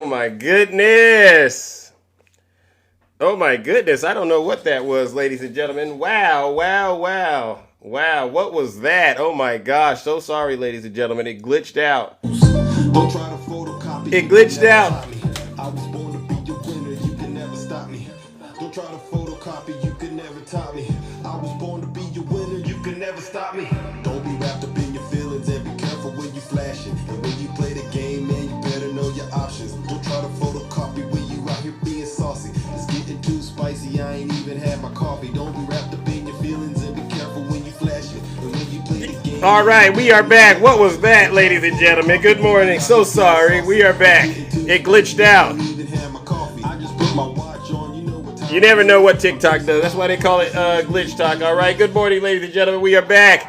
Oh my goodness. Oh my goodness. I don't know what that was, ladies and gentlemen. Wow, wow, wow. Wow, what was that? Oh my gosh. So sorry, ladies and gentlemen. It glitched out. Don't try to photocopy, It you can glitched never out. top me. I was born to be a winner, you can never stop me. Don't try to photocopy, you can never top me. I was born to be a winner, you can never stop me. Don't be wrapped up in your feelings and be careful when you flashing. And when you play the game, man, you better know your options. Don't try to photocopy when you out here being saucy. It's getting too spicy, I ain't even had my coffee. Don't be wrapped up in your feelings and be careful when you flashing. And when you play the game, All man, you right, we are better know back. your What was options. that, ladies and gentlemen? Good morning. So sorry. We are back. It glitched out. You never know what TikTok does. That's why they call it glitch talk. All right. Good morning, ladies and gentlemen. We are back.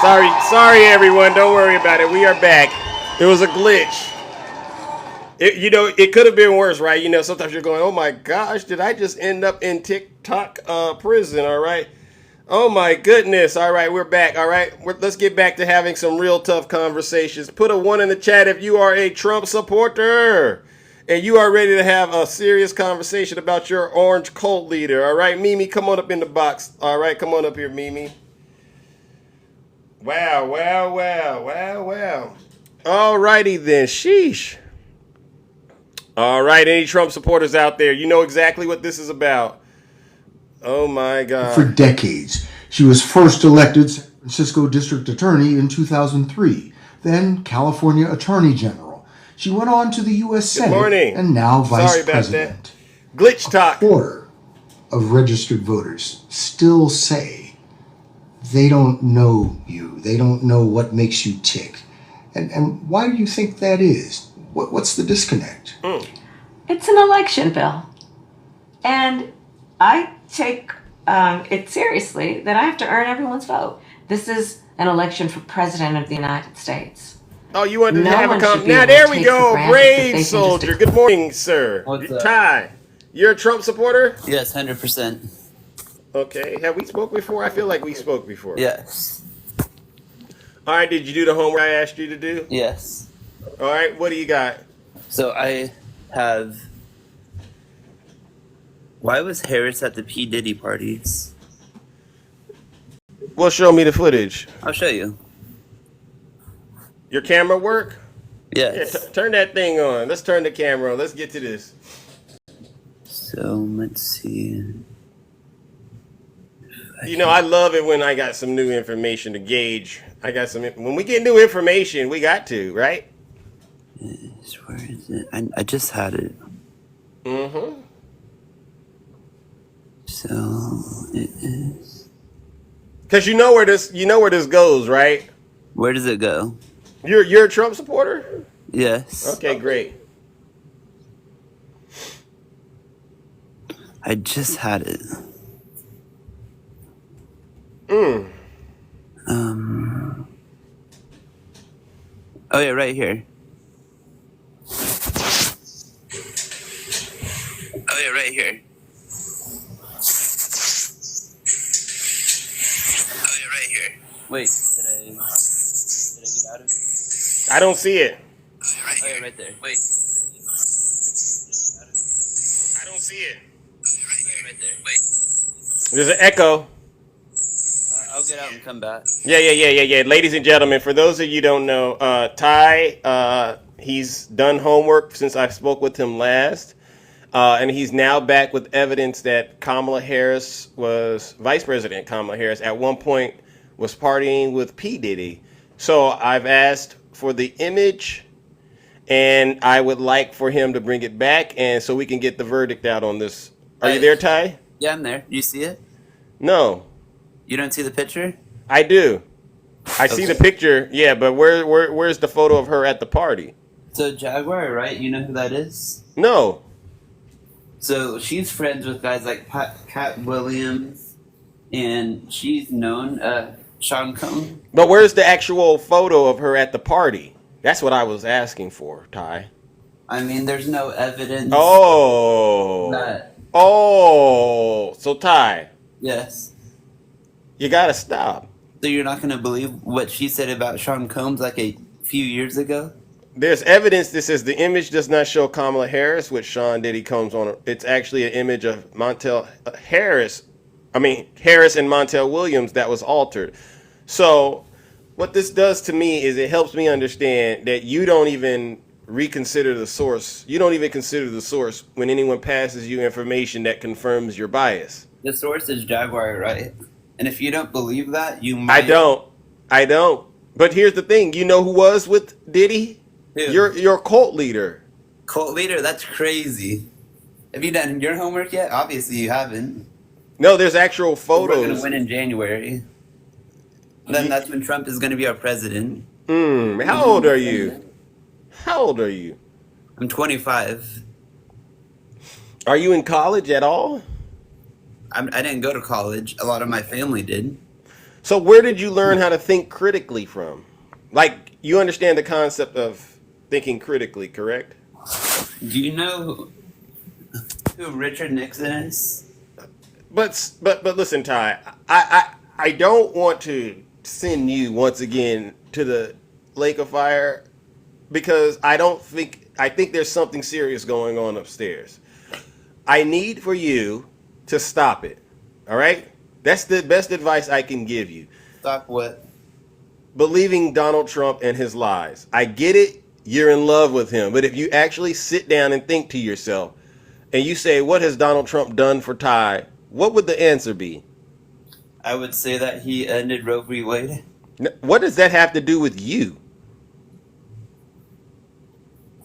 Sorry, everyone. Don't worry about it. We are back. It was a glitch. It could have been worse, right? Sometimes you're going, "Oh my gosh, did I just end up in TikTok prison?" All right. Oh my goodness. All right, we're back. All right. Let's get back to having some real tough conversations. Put a 1 in the chat if you are a Trump supporter and you are ready to have a serious conversation about your orange cult leader. All right, Mimi, come on up in the box. All right, come on up here, Mimi. Wow, wow, wow, wow, wow. All righty then. Sheesh. All right, any Trump supporters out there, you know exactly what this is about. Oh my For God. decades. She was first elected San Francisco District Attorney in 2003, then California Attorney General. She went on to the U.S. Good Senate morning. and now Sorry Vice about that. President. Glitch A talk. quarter of registered voters still say they don't know you. They don't know what makes you tick. And why do you think that is? What's the disconnect? It's an election bill. And I take it seriously that I have to earn everyone's vote. This is an election for President of the United States. Oh, you wanted to No have a one should be Now, able to there we take for go. granted that Brave they can just soldier. Good morning, sir. What's up? Ty, you're a Trump supporter? Yes, 100%. Okay. Have we spoke before? I feel like we spoke before. Yes. All right. Did you do the homework I asked you to do? Yes. All right. What do you got? So I have. Why was Harris at the P. Diddy parties? Well, show me the footage. I'll show you. Your camera work? Yeah, Yes. turn that thing on. Let's turn the camera on. Let's get to this. So let's see. I love it when I got some new information to gauge. When we get new information, we got to, right? Where is it? I just had it. Mm-hmm. So it is. Because you know where this goes, right? Where does it go? You're a Trump supporter? Yes. Okay, great. I just had it. Oh yeah, right here. Oh yeah, right here. Oh yeah, right here. Wait, did I get out of it? I don't see it. Oh yeah, right there. Wait. I don't see it. Oh yeah, right there. Wait. There's an echo. I'll get out and come back. Yeah. Ladies and gentlemen, for those of you who don't know, Ty, he's done homework since I spoke with him last. And he's now back with evidence that Vice President Kamala Harris at one point was partying with P. Diddy. So I've asked for the image, and I would like for him to bring it back, and so we can get the verdict out on this. Are you there, Ty? Yeah, I'm there. You see it? No, You don't see the picture? I do. I see the Okay. picture, yeah, but where's the photo of her at the party? So Jaguar, right? You know who that is? No. So she's friends with guys like Cat Williams, and she's known Sean Combs. But where's the actual photo of her at the party? That's what I was asking for, Ty. I mean, there's no evidence Oh. that. So Ty, Yes. you gotta stop. So you're not gonna believe what she said about Sean Combs like a few years ago? there's evidence that says the image does not show Kamala Harris with Sean Diddy Combs on it. It's actually an image of Harris and Montel Williams that was altered. So what this does to me is it helps me understand that you don't even reconsider the source. You don't even consider the source when anyone passes you information that confirms your bias. The source is Jaguar, right? And if you don't believe that, you might. I don't. But here's the thing. You know who was with Diddy? Who? Your cult leader. Cult leader? That's crazy. Have you done your homework yet? Obviously, you haven't. No, there's actual We're photos. going to win in January. Then that's when Trump is going to be our president. How old are you? How old are you? I'm 25. Are you in college at all? I didn't go to college. A lot of my family did. So where did you learn how to think critically from? Like, you understand the concept of thinking critically, correct? Do you know who Richard Nixon is? But listen, Ty, I don't want to send you once again to the lake of fire because I think there's something serious going on upstairs. I need for you to stop it. All right? That's the best advice I can give you. Stop what? Believing Donald Trump and his lies. I get it. You're in love with him. But if you actually sit down and think to yourself and you say, what has Donald Trump done for Ty? What would the answer be? I would say that he ended Roe v. Wade. What does that have to do with you?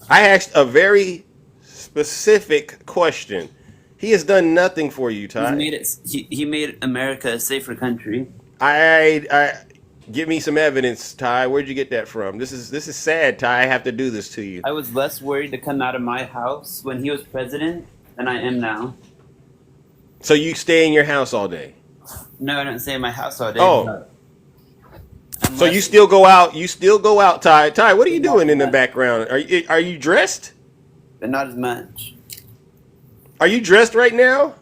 I asked a very specific question. He has done nothing for you, Ty. He made America a safer country. I give me some evidence, Ty. Where'd you get that from? This is sad, Ty. I have to do this to you. I was less worried to come out of my house when he was president than I am now. So you stay in your house all day? No, I don't stay in my house all day. Oh. So you still go out? You still go out, Ty? Ty, what are you doing in the background? Are you dressed? But not as much. Are you dressed right now?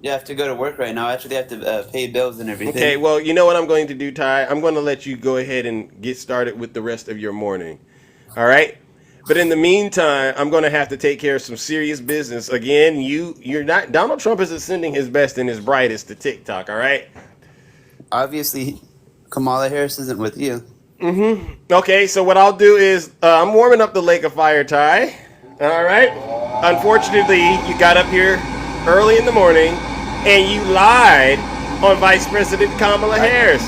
Yeah, I have to go to work right now. I actually have to pay bills and everything. Okay, well, you know what I'm going to do, Ty? I'm going to let you go ahead and get started with the rest of your morning. All right? But in the meantime, I'm going to have to take care of some serious business. Again, you're not. Donald Trump isn't sending his best and his brightest to TikTok, all right? Obviously, Kamala Harris isn't with you. Okay, so what I'll do is I'm warming up the lake of fire, Ty. All right? Unfortunately, you got up here early in the morning and you lied on Vice President Kamala Harris.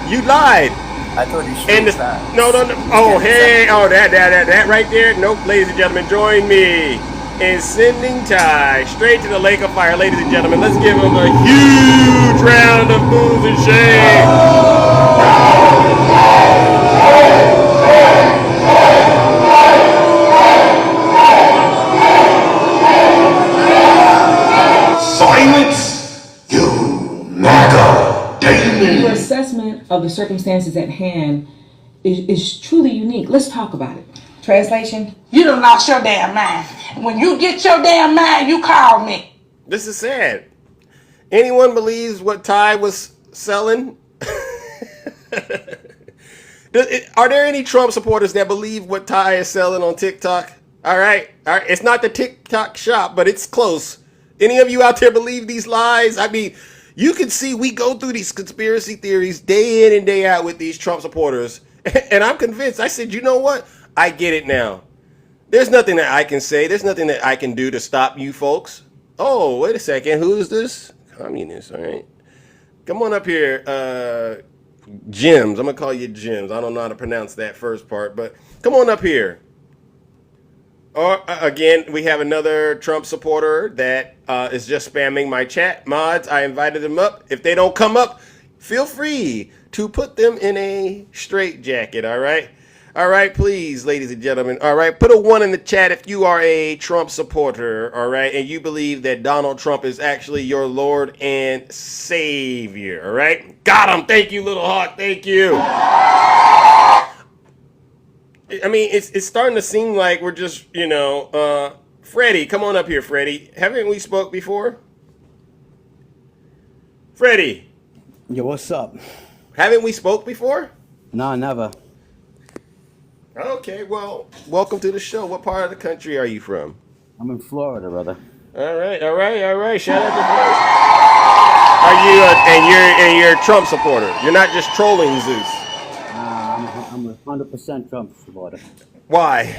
You lied. I told you straight facts. No. Oh, hey. Oh, that right there. Nope, ladies and gentlemen, join me in sending Ty straight to the lake of fire. Ladies and gentlemen, let's give him a huge round of boos and shame. Silence, you MAGA demon. Your assessment of the circumstances at hand is truly unique. Let's talk about it. Translation? You done lost your damn mind. When you get your damn mind, you call me. This is sad. Anyone believes what Ty was selling? Are there any Trump supporters that believe what Ty is selling on TikTok? All right. It's not the TikTok shop, but it's close. Any of you out there believe these lies? I mean, you can see we go through these conspiracy theories day in and day out with these Trump supporters. And I'm convinced. I said, you know what? I get it now. There's nothing that I can say. There's nothing that I can do to stop you folks. Oh, wait a second. Who is this? Communist, all right. Come on up here. Jims. I'm going to call you Jims. I don't know how to pronounce that first part, but come on up here. Or again, we have another Trump supporter that is just spamming my chat. Mods, I invited them up. If they don't come up, feel free to put them in a straitjacket, all right? All right, please, ladies and gentlemen. All right, put a 1 in the chat if you are a Trump supporter, all right? And you believe that Donald Trump is actually your Lord and Savior, all right? Got him. Thank you, Little Hawk. Thank you. I mean, it's starting to seem like we're just, Freddie, come on up here, Freddie. Haven't we spoke before? Freddie. Yo, what's up? Haven't we spoke before? No, never. Okay, well, welcome to the show. What part of the country are you from? I'm in Florida, brother. All right, all right, all right. Shout out to Florida. Are you you're a Trump supporter? You're not just trolling Zeus. I'm a 100% Trump supporter. Why?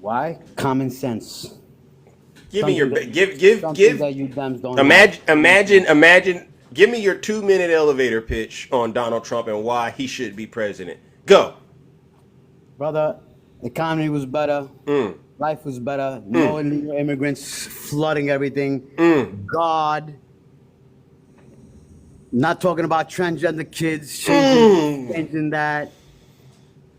Why? Common sense. Give me your Something that- give Something that you Dems don't imagine. Give me your 2 minute elevator pitch on Donald Trump and why he should be president. Go. Brother, the economy was better. Life was better. No illegal immigrants flooding everything. God. Not talking about transgender kids, changing that.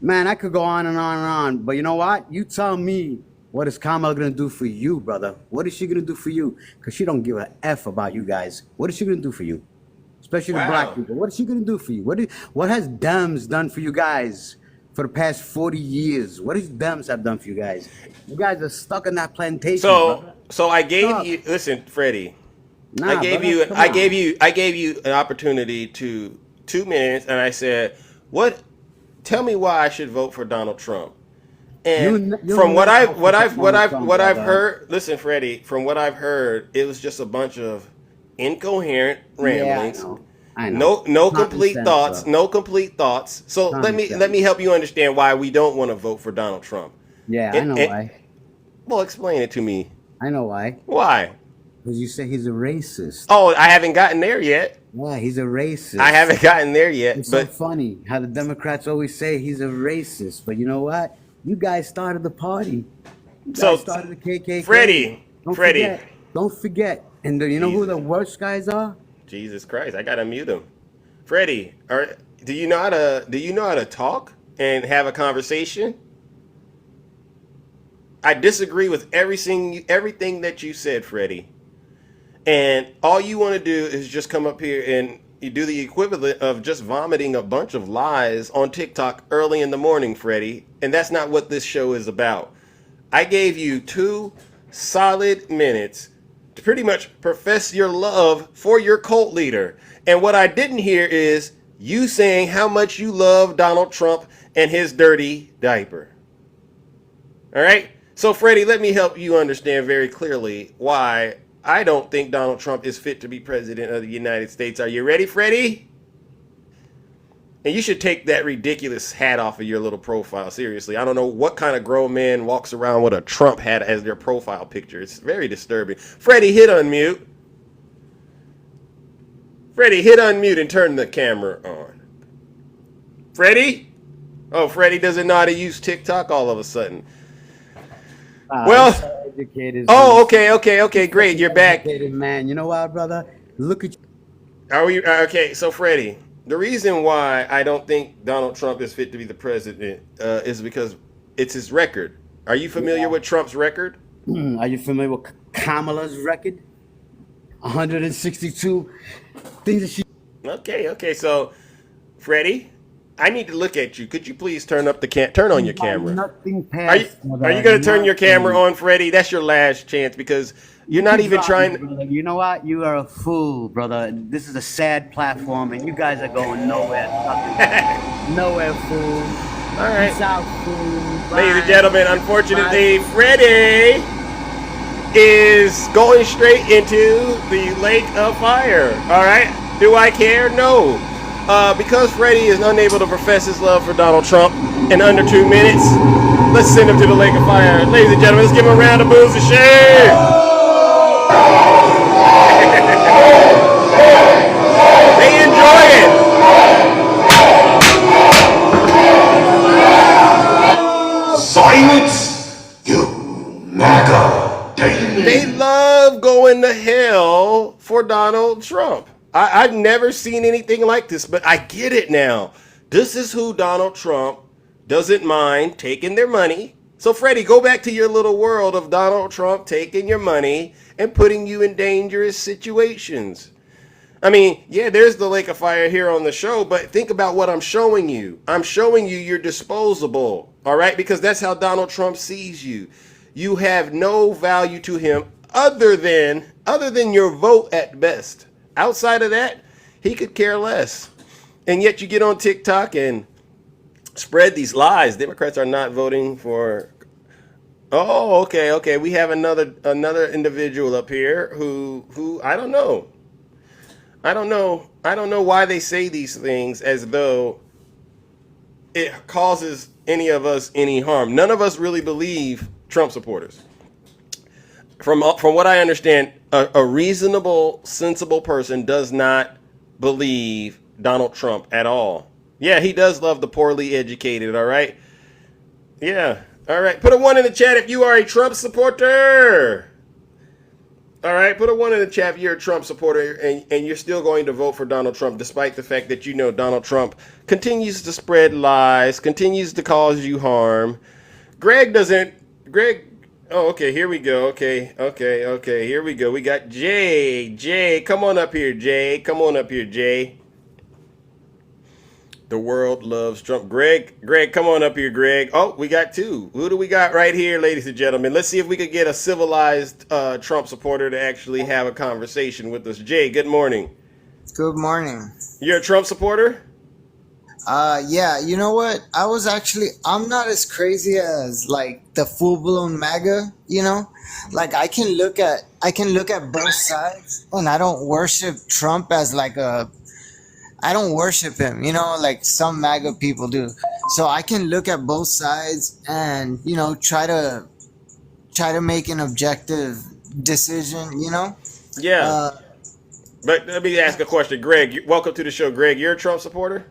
Man, I could go on and on and on. But you know what? You tell me, what is Kamala going to do for you, brother? What is she going to do for you? Because she don't give a F about you guys. What is she going to do for you? Especially the black people. What is she going to do for you? What has Dems done for you guys for the past 40 years? What has Dems have done for you guys? You guys are stuck in that plantation, brother. So I gave you. Listen, Freddie. Nah, I gave brother, come on. I gave you an opportunity to 2 minutes, and I said, "What? Tell me why I should vote for Donald Trump." And You from what never I've what I've what Donald I've Trump, what I've brother. heard, listen, Freddie. From what I've heard, it was just a bunch of incoherent ramblings. Yeah, I know. No Common complete sense, thoughts. bro. No complete thoughts. So Common sense. let me help you understand why we don't want to vote for Donald Trump. Yeah, I know why. Well, explain it to me. I know why. Why? Because you say he's a racist. Oh, I haven't gotten there yet. Yeah, he's a racist. I haven't gotten there yet. It's so But funny how the Democrats always say he's a racist. But you know what? You guys started the party. You guys So, started the KKK. Freddie. Don't forget. And you know who the worst guys are? Jesus Christ, I gotta mute him. Freddie, do you know how to talk and have a conversation? I disagree with everything that you said, Freddie. And all you want to do is just come up here and you do the equivalent of just vomiting a bunch of lies on TikTok early in the morning, Freddie. And that's not what this show is about. I gave you 2 solid minutes to pretty much profess your love for your cult leader. And what I didn't hear is you saying how much you love Donald Trump and his dirty diaper. All right? So, Freddie, let me help you understand very clearly why I don't think Donald Trump is fit to be president of the United States. Are you ready, Freddie? And you should take that ridiculous hat off of your little profile. Seriously, I don't know what kind of grown man walks around with a Trump hat as their profile picture. It's very disturbing. Freddie, hit unmute. Freddie, hit unmute and turn the camera on. Freddie? Oh, Freddie doesn't know how to use TikTok all of a sudden. Well, he's so educated. oh, okay, great. You're back. Educated man. You know what, brother? Look at you. Are we okay? So, Freddie, the reason why I don't think Donald Trump is fit to be the president is because it's his record. Are you familiar with Trump's record? Are you familiar with Kamala's record? 162 things that she. Okay. So, Freddie, I need to look at you. Could you please turn on your camera? Nothing Are you past. going to turn your camera on, Freddie? That's your last chance because you're not even trying. Brother. You know what? You are a fool, brother. This is a sad platform, and you guys are going nowhere. Nowhere, fool. All right. Peace out, fool. Ladies and Bye. gentlemen, unfortunately, Freddie is going straight into the lake of fire. All right. Do I care? No. Because Freddie is unable to profess his love for Donald Trump in under 2 minutes, let's send him to the lake of fire. Ladies and gentlemen, let's give him a round of booze and shade. They enjoy it. Silence, you MAGA demon. They love going to hell for Donald Trump. I've never seen anything like this, but I get it now. This is who Donald Trump doesn't mind taking their money. So, Freddie, go back to your little world of Donald Trump taking your money and putting you in dangerous situations. I mean, yeah, there's the lake of fire here on the show, but think about what I'm showing you. I'm showing you you're disposable, all right? Because that's how Donald Trump sees you. You have no value to him other than your vote at best. Outside of that, he could care less. And yet you get on TikTok and spread these lies. Democrats are not voting for. Oh, okay, okay. We have another individual up here who I don't know. I don't know why they say these things as though it causes any of us any harm. None of us really believe Trump supporters. From what I understand, a reasonable, sensible person does not believe Donald Trump at all. Yeah, he does love the poorly educated, all right? Yeah, all right. Put a 1 in the chat if you are a Trump supporter. All right, put a 1 in the chat if you're a Trump supporter and you're still going to vote for Donald Trump, despite the fact that you know Donald Trump continues to spread lies, continues to cause you harm. Greg, oh, okay, here we go. Okay, here we go. We got Jay, come on up here, Jay. Come on up here, Jay. The world loves Trump. Greg, come on up here, Greg. Oh, we got 2. Who do we got right here, ladies and gentlemen? Let's see if we could get a civilized Trump supporter to actually have a conversation with us. Jay, good morning. Good morning. You're a Trump supporter? Yeah, you know what? I'm not as crazy as like the full-blown MAGA, you know? Like I can look at both sides, and I don't worship Trump as I don't worship him, you know, like some MAGA people do. So I can look at both sides and, you know, try to make an objective decision, you know? Yeah. But let me ask a question. Greg, welcome to the show. Greg, you're a Trump supporter?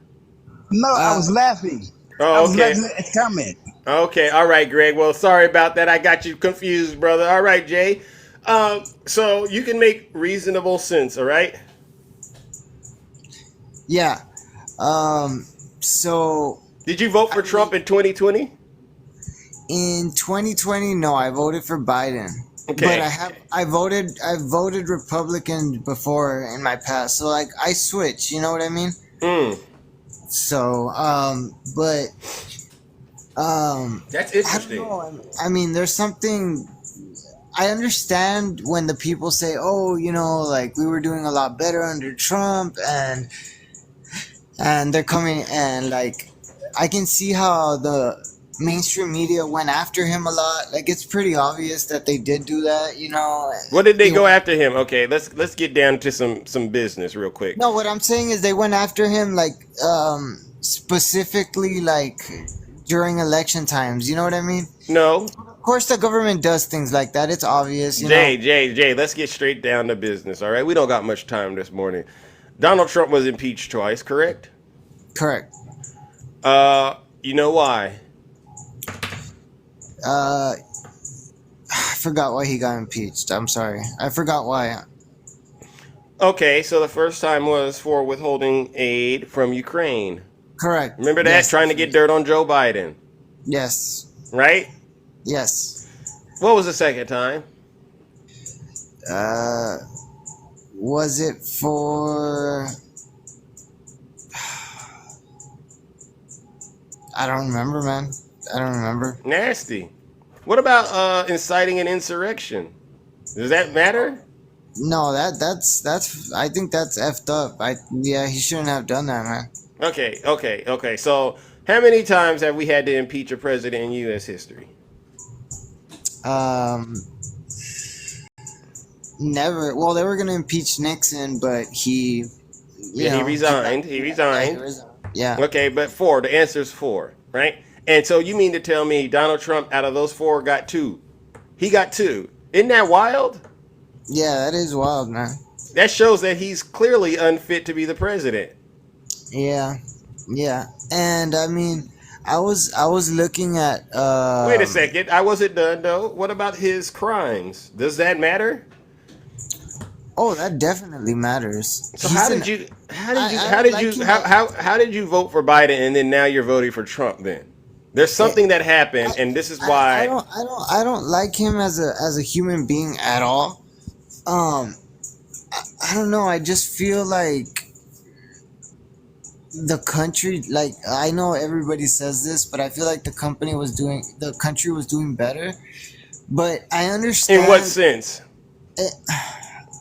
No, I was laughing. Oh, I was okay. laughing at the comment. Okay, all right, Greg. Well, sorry about that. I got you confused, brother. All right, Jay. So you can make reasonable sense, all right? Yeah. So did you vote for Trump in 2020? in 2020, no, I voted for Biden. Okay. But I voted Republican before in my past. So like I switch, you know what I mean? So, that's interesting. I don't know. I mean, there's something. I understand when the people say, "Oh, you know, like we were doing a lot better under Trump," and they're coming and like I can see how the mainstream media went after him a lot. Like it's pretty obvious that they did do that, you know. What did they go after him? Okay, let's get down to some business real quick. No, what I'm saying is they went after him like specifically like during election times. You know what I mean? No. Of course, the government does things like that. It's obvious. You know? Jay, let's get straight down to business. All right, we don't got much time this morning. Donald Trump was impeached twice, correct? Correct. You know why? I forgot why he got impeached. I'm sorry. I forgot why. Okay, so the first time was for withholding aid from Ukraine. Correct. Remember that? Yes. Trying to get dirt on Joe Biden. Yes. Right? Yes. What was the second time? Was it for... I don't remember, man. I don't remember. Nasty. What about inciting an insurrection? Does that matter? No, that's I think that's effed up. Yeah, he shouldn't have done that, man. Okay. So how many times have we had to impeach a president in U.S. history? Never. Well, they were gonna impeach Nixon, but he resigned. He resigned. Yeah. Okay, but 4. The answer is 4, right? And so you mean to tell me Donald Trump, out of those 4, got 2? He got 2. Isn't that wild? Yeah, that is wild, man. That shows that he's clearly unfit to be the president. Yeah. And I mean, I was looking at. Wait a second, I wasn't done though. What about his crimes? Does that matter? Oh, that definitely matters. So how did you vote for Biden and then now you're voting for Trump then? There's something that happened and this is why I don't like him as a human being at all. I don't know, I just feel like the country, like I know everybody says this, but I feel like the country was doing better. But I understand. In what sense?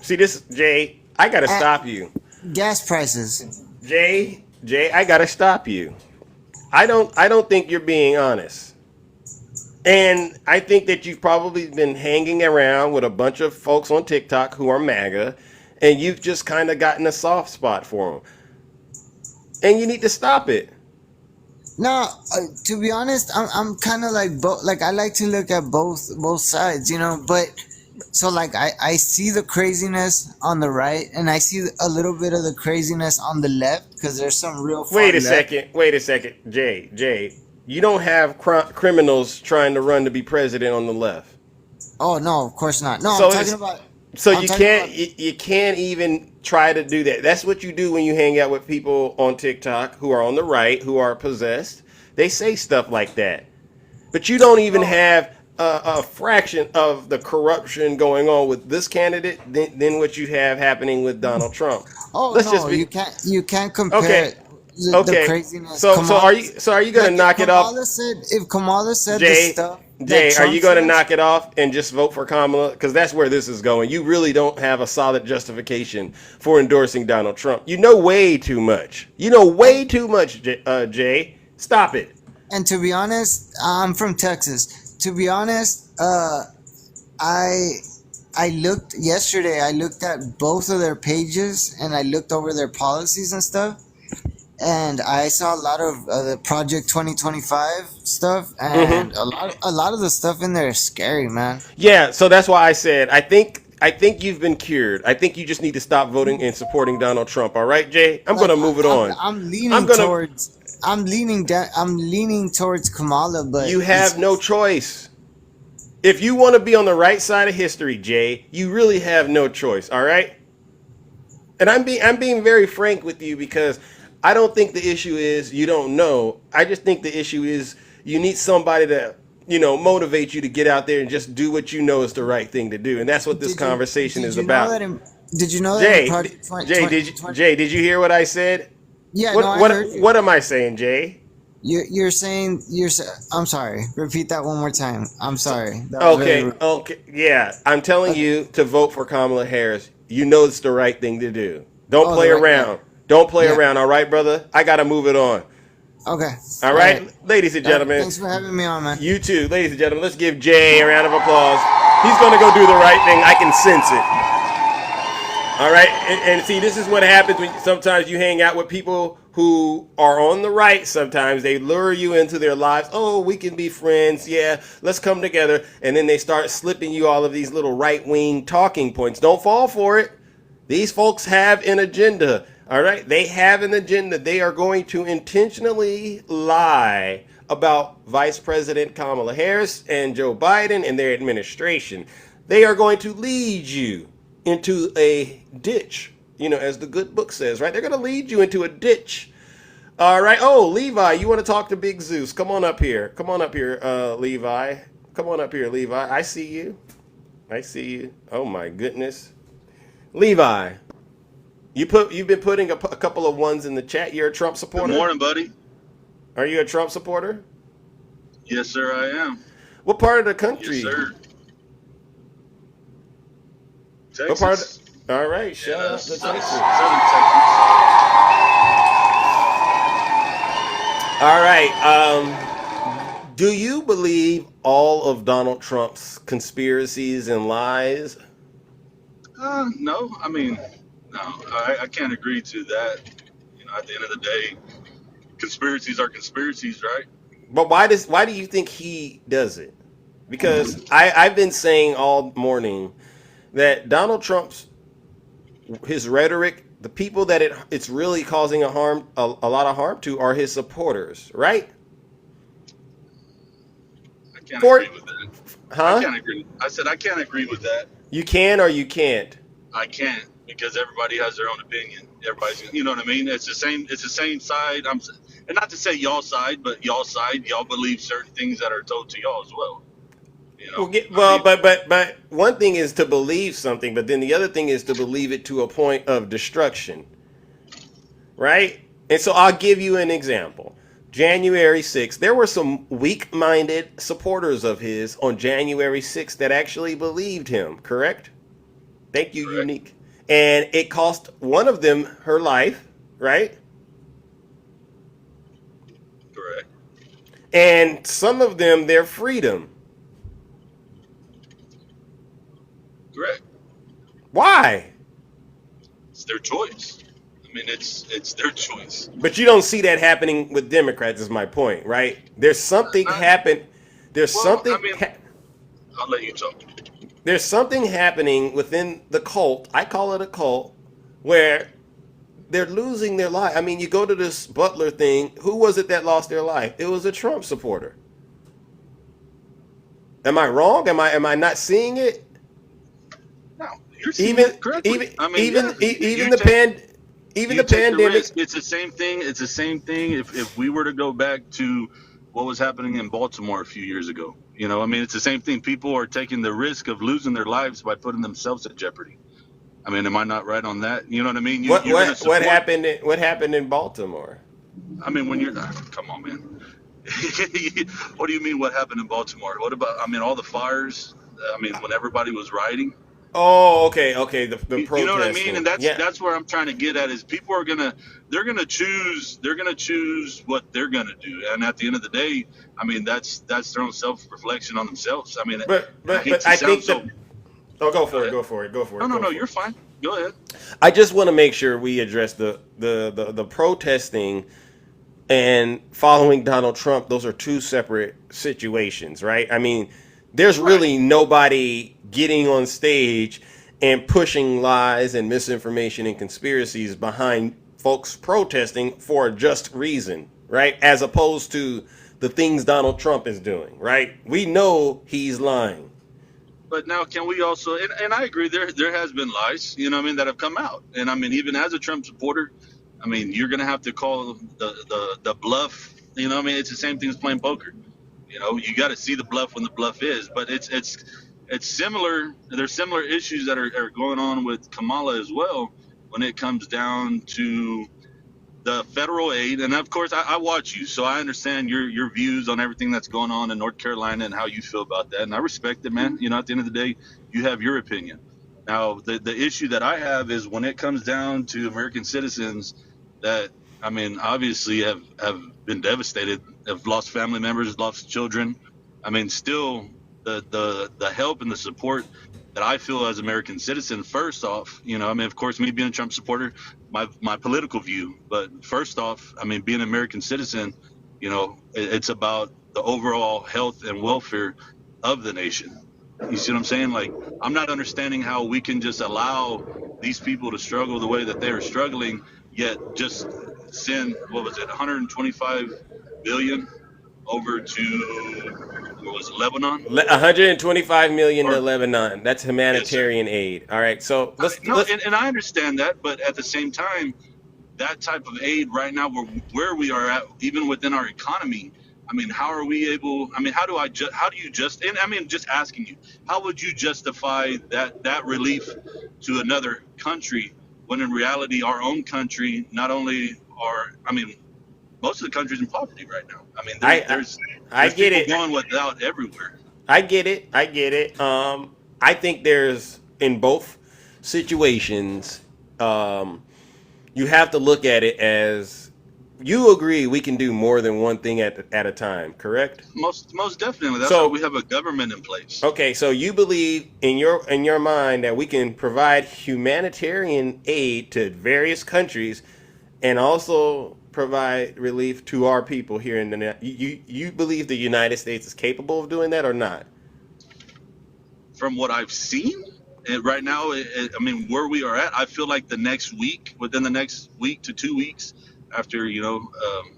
See this, Jay, I gotta stop you. Gas prices. Jay, I gotta stop you. I don't think you're being honest. And I think that you've probably been hanging around with a bunch of folks on TikTok who are MAGA, and you've just kind of gotten a soft spot for them. And you need to stop it. No, to be honest, I'm kind of like both. Like I like to look at both sides, you know. But so like I see the craziness on the right, and I see a little bit of the craziness on the left because there's some real. Wait a second, Jay. You don't have criminals trying to run to be president on the left. Oh no, of course not. No, So I'm talking it's- about. So I'm you talking can't about- you can't even try to do that. That's what you do when you hang out with people on TikTok who are on the right, who are possessed. They say stuff like that, but you don't even have a fraction of the corruption going on with this candidate than what you have happening with Donald Trump. Oh Let's no, just be you can't compare okay. the Okay. craziness. So Kamala- are you gonna like, knock it off? If Kamala said the Jay, stuff. that Jay, are Trump you going to says- knock it off and just vote for Kamala? Because that's where this is going. You really don't have a solid justification for endorsing Donald Trump. You know way too much. You know way too much, Jay. Stop it. And to be honest, I'm from Texas. To be honest, I looked yesterday. I looked at both of their pages and I looked over their policies and stuff. And I saw a lot of the Project 2025 stuff, and a lot of the stuff in there is scary, man. Yeah, so that's why I said I think you've been cured. I think you just need to stop voting and supporting Donald Trump. All right, Jay. I'm going to move it on. I'm leaning I'm gonna- towards. I'm leaning towards Kamala, but You have no choice. If you want to be on the right side of history, Jay, you really have no choice. All right. And I'm being very frank with you because I don't think the issue is you don't know. I just think the issue is you need somebody to motivate you to get out there and just do what you know is the right thing to do, and that's what this conversation is about. Did you know that Jay, in Project 20, Jay, did you hear what I said? Yeah, What no, I what heard you. what am I saying, Jay? You're saying I'm sorry. Repeat that one more time. I'm sorry. That was Okay, very- okay, yeah. I'm telling you to vote for Kamala Harris. You know it's the right thing to do. Don't Oh, play the right around. Don't play Yeah. around, all right, brother? I got to move it on. Okay. All right? Ladies and gentlemen. Thanks for having me on, man. You too. Ladies and gentlemen, let's give Jay a round of applause. He's going to go do the right thing. I can sense it. All right? And see, this is what happens when sometimes you hang out with people who are on the right. Sometimes they lure you into their lives. Oh, we can be friends. Yeah, let's come together. And then they start slipping you all of these little right-wing talking points. Don't fall for it. These folks have an agenda. All right? They have an agenda. They are going to intentionally lie about Vice President Kamala Harris and Joe Biden and their administration. They are going to lead you into a ditch, as the good book says, right? They're going to lead you into a ditch. All right. Oh, Levi, you want to talk to Big Zeus? Come on up here. Come on up here, Levi. Come on up here, Levi. I see you. I see you. Oh, my goodness. Levi, you've been putting a couple of ones in the chat. You're a Trump supporter? Good morning, buddy. Are you a Trump supporter? Yes, sir, I am. What part of the country? Yes, sir. Texas. What part of all right, shout out to Southern Texas. Texas. All right. Do you believe all of Donald Trump's conspiracies and lies? No, I mean, no, I can't agree to that. At the end of the day, conspiracies are conspiracies, right? But why do you think he does it? Because I've been saying all morning that Donald Trump's his rhetoric, the people that it's really causing a lot of harm to are his supporters, right? I can't agree with that. Huh? I can't agree. I said I can't agree with that. You can or you can't. I can't because everybody has their own opinion. Everybody's, you know what I mean? It's the same. It's the same side. And not to say y'all side, but y'all side. Y'all believe certain things that are told to y'all as well. But one thing is to believe something, but then the other thing is to believe it to a point of destruction, right? And so I'll give you an example. January 6th, there were some weak-minded supporters of his on January 6th that actually believed him, correct? Thank you, Correct. Unique. And it cost one of them her life, right? Correct. and some of them their freedom. Correct. Why? It's their choice. I mean, it's their choice. But you don't see that happening with Democrats. Is my point, right? There's something happen. There's Well, something. I mean, I'll let you talk. There's something happening within the cult. I call it a cult, where they're losing their life. I mean, you go to this Butler thing. Who was it that lost their life? It was a Trump supporter. Am I wrong? Am I not seeing it? No, you're seeing Even it correctly. even I mean, even yeah, even you the take even you the take the pandemic. risk. It's the same thing. It's the same thing. If we were to go back to what was happening in Baltimore a few years ago, you know, I mean, it's the same thing. People are taking the risk of losing their lives by putting themselves at jeopardy. I mean, am I not right on that? You know what I mean? You're gonna What support. happened? What happened in Baltimore? I mean, when you're, come on, man. What do you mean? What happened in Baltimore? What about? I mean, all the fires. I mean, when everybody was rioting. Oh, okay. The You know what I mean? protesting. And that's Yeah, that's where I'm trying to get at is people are they're gonna choose what they're gonna do, and at the end of the day, I mean that's their own self reflection on themselves. I mean, but I hate but to I sound think so. that. Oh, go Go for it. ahead. Go for it. Go for No, it. no, Go no. for You're it. fine. Go ahead. I just want to make sure we address the protesting and following Donald Trump. Those are two separate situations, right? I mean, there's Right. really nobody getting on stage and pushing lies and misinformation and conspiracies behind folks protesting for a just reason, right? As opposed to the things Donald Trump is doing, right? We know he's lying. But now, can we also? And I agree. There has been lies, you know, what I mean, that have come out. And I mean, even as a Trump supporter, I mean, you're gonna have to call the bluff. You know, what I mean, it's the same thing as playing poker. You know, you got to see the bluff when the bluff is. But it's similar. There's similar issues that are going on with Kamala as well when it comes down to the federal aid. And of course, I watch you, so I understand your views on everything that's going on in North Carolina and how you feel about that. And I respect it, man. You know, at the end of the day, you have your opinion. Now, the issue that I have is when it comes down to American citizens that, I mean, obviously have been devastated, have lost family members, lost children. I mean, still the help and the support that I feel as American citizen, first off, you know, I mean, of course, me being a Trump supporter, my political view, but first off, I mean, being an American citizen, you know, it's about the overall health and welfare of the nation. You see what I'm saying? Like, I'm not understanding how we can just allow these people to struggle the way that they are struggling, yet just send, what was it, 125 billion over to, what was it, Lebanon? 125 million to Or, Lebanon. That's yes, sir. humanitarian aid. All right. So No, let's and I understand that, but at the same time, that type of aid right now, where we are at, even within our economy, I mean, how are we able? I mean, how do you just? And I mean, just asking you, how would you justify that relief to another country when in reality, our own country not only are, I mean, most of the country's in poverty right now. I mean, I I there's get people it. going without everywhere. I get it. I get it. I think there's in both situations, you have to look at it as you agree we can do more than one thing at a time, correct? Most definitely. That's why So we have a government in place. okay, so you believe in your mind that we can provide humanitarian aid to various countries and also provide relief to our people here in the you believe the United States is capable of doing that or not? From what I've seen, right now, I mean, where we are at, I feel like within the next week to 2 weeks, after, you know,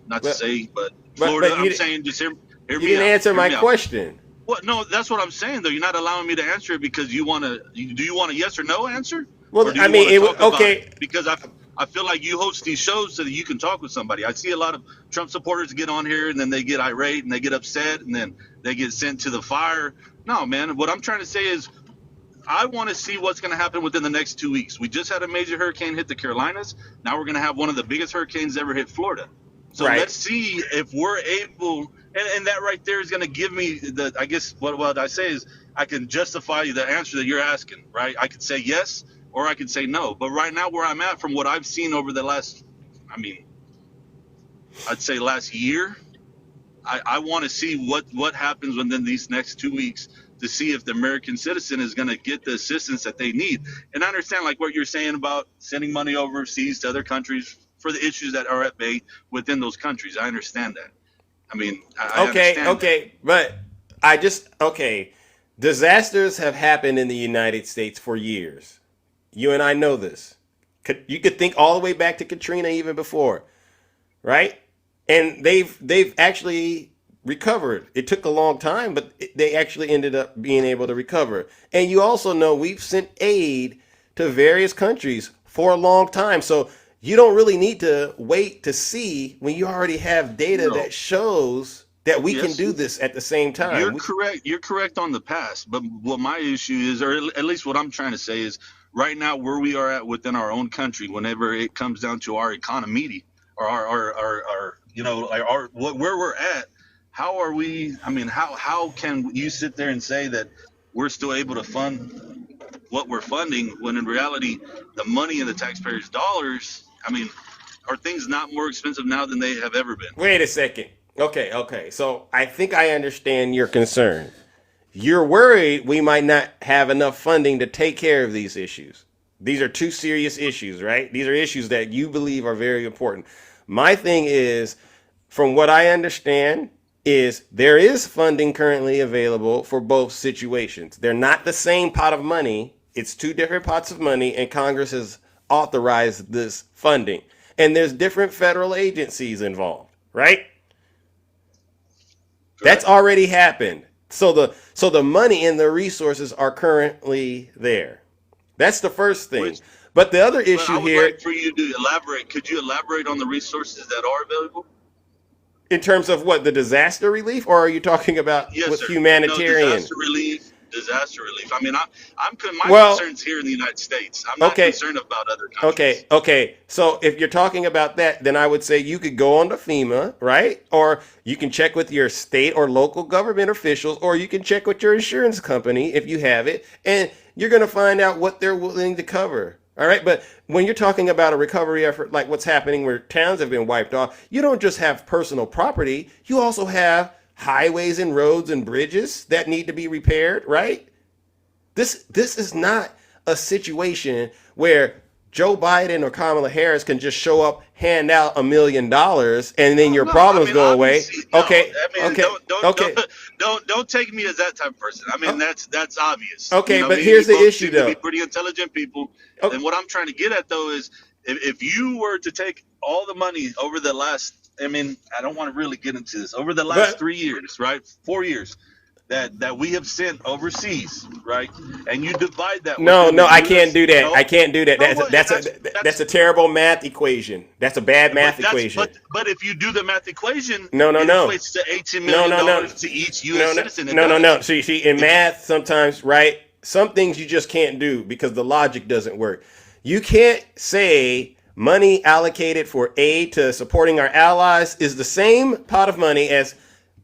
not to But say, but but Florida, you I'm saying, just hear you me didn't out. answer Hear my me out. question. Well, no, that's what I'm saying, though. You're not allowing me to answer it because do you want a yes or no answer? Well, Or do I you mean, want to talk about okay. it? Because I feel like you host these shows so that you can talk with somebody. I see a lot of Trump supporters get on here and then they get irate and they get upset and then they get sent to the fire. No, man, what I'm trying to say is I want to see what's going to happen within the next 2 weeks. We just had a major hurricane hit the Carolinas. Now we're going to have one of the biggest hurricanes ever hit Florida. So Right. let's see if we're able, and that right there is going to give me I guess what I say is I can justify the answer that you're asking, right? I could say yes or I could say no. But right now where I'm at from what I've seen over the last, I mean, I'd say last year, I want to see what happens within these next 2 weeks to see if the American citizen is going to get the assistance that they need. And I understand like what you're saying about sending money overseas to other countries for the issues that are at bay within those countries. I understand that. I mean, I understand Okay, but disasters have happened in the United States for years. You and I know this. You could think all the way back to Katrina, even before, right? And they've actually recovered. It took a long time, but they actually ended up being able to recover. And you also know we've sent aid to various countries for a long time. So you don't really need to wait to see when you already have data No. that shows that we can Yes. do this at the same time. You're correct. You're correct on the past, but what my issue is, or at least what I'm trying to say is, right now where we are at within our own country, whenever it comes down to our economy or our like where we're at, how are we? I mean, how can you sit there and say that we're still able to fund what we're funding when in reality the money in the taxpayers' dollars? I mean, are things not more expensive now than they have ever been? Wait a second. Okay. So I think I understand your concern. You're worried we might not have enough funding to take care of these issues. These are two serious issues, right? These are issues that you believe are very important. My thing is, from what I understand, is there is funding currently available for both situations. They're not the same pot of money. It's two different pots of money, and Congress has authorized this funding. And there's different federal agencies involved, right? That's already happened. So the money and the resources are currently there. That's the first thing. But the other But I issue would here, like for you to elaborate. Could you elaborate on the resources that are available? in terms of what, the disaster relief, or are you talking about Yes, with sir. humanitarian? No, disaster relief. I mean, my Well, concerns here in the United States. I'm not okay. concerned about other countries. Okay. So if you're talking about that, then I would say you could go on to FEMA, right? Or you can check with your state or local government officials, or you can check with your insurance company if you have it, and you're going to find out what they're willing to cover. All right. But when you're talking about a recovery effort like what's happening where towns have been wiped off, you don't just have personal property, you also have highways and roads and bridges that need to be repaired, right? This is not a situation where Joe Biden or Kamala Harris can just show up, hand out $1 million, and then your problems go away. Okay. Don't take me as that type of person. I mean, that's obvious. Okay, but we here's the both issue, seem to though. be pretty intelligent people. And what I'm trying to get at, though, is if you were to take all the money over the last, I mean, I don't want to really get into this, over the last 3 years, right? 4 years. That we have sent overseas, right? And you divide that. No, within the I US can't do that. No? I can't do that. No, That's a terrible math equation. That's a bad math equation. But if you do the math equation, No. it equates to $18 million to each U.S. citizen. No. See, in math, sometimes, right? Some things you just can't do because the logic doesn't work. You can't say money allocated for aid to supporting our allies is the same pot of money as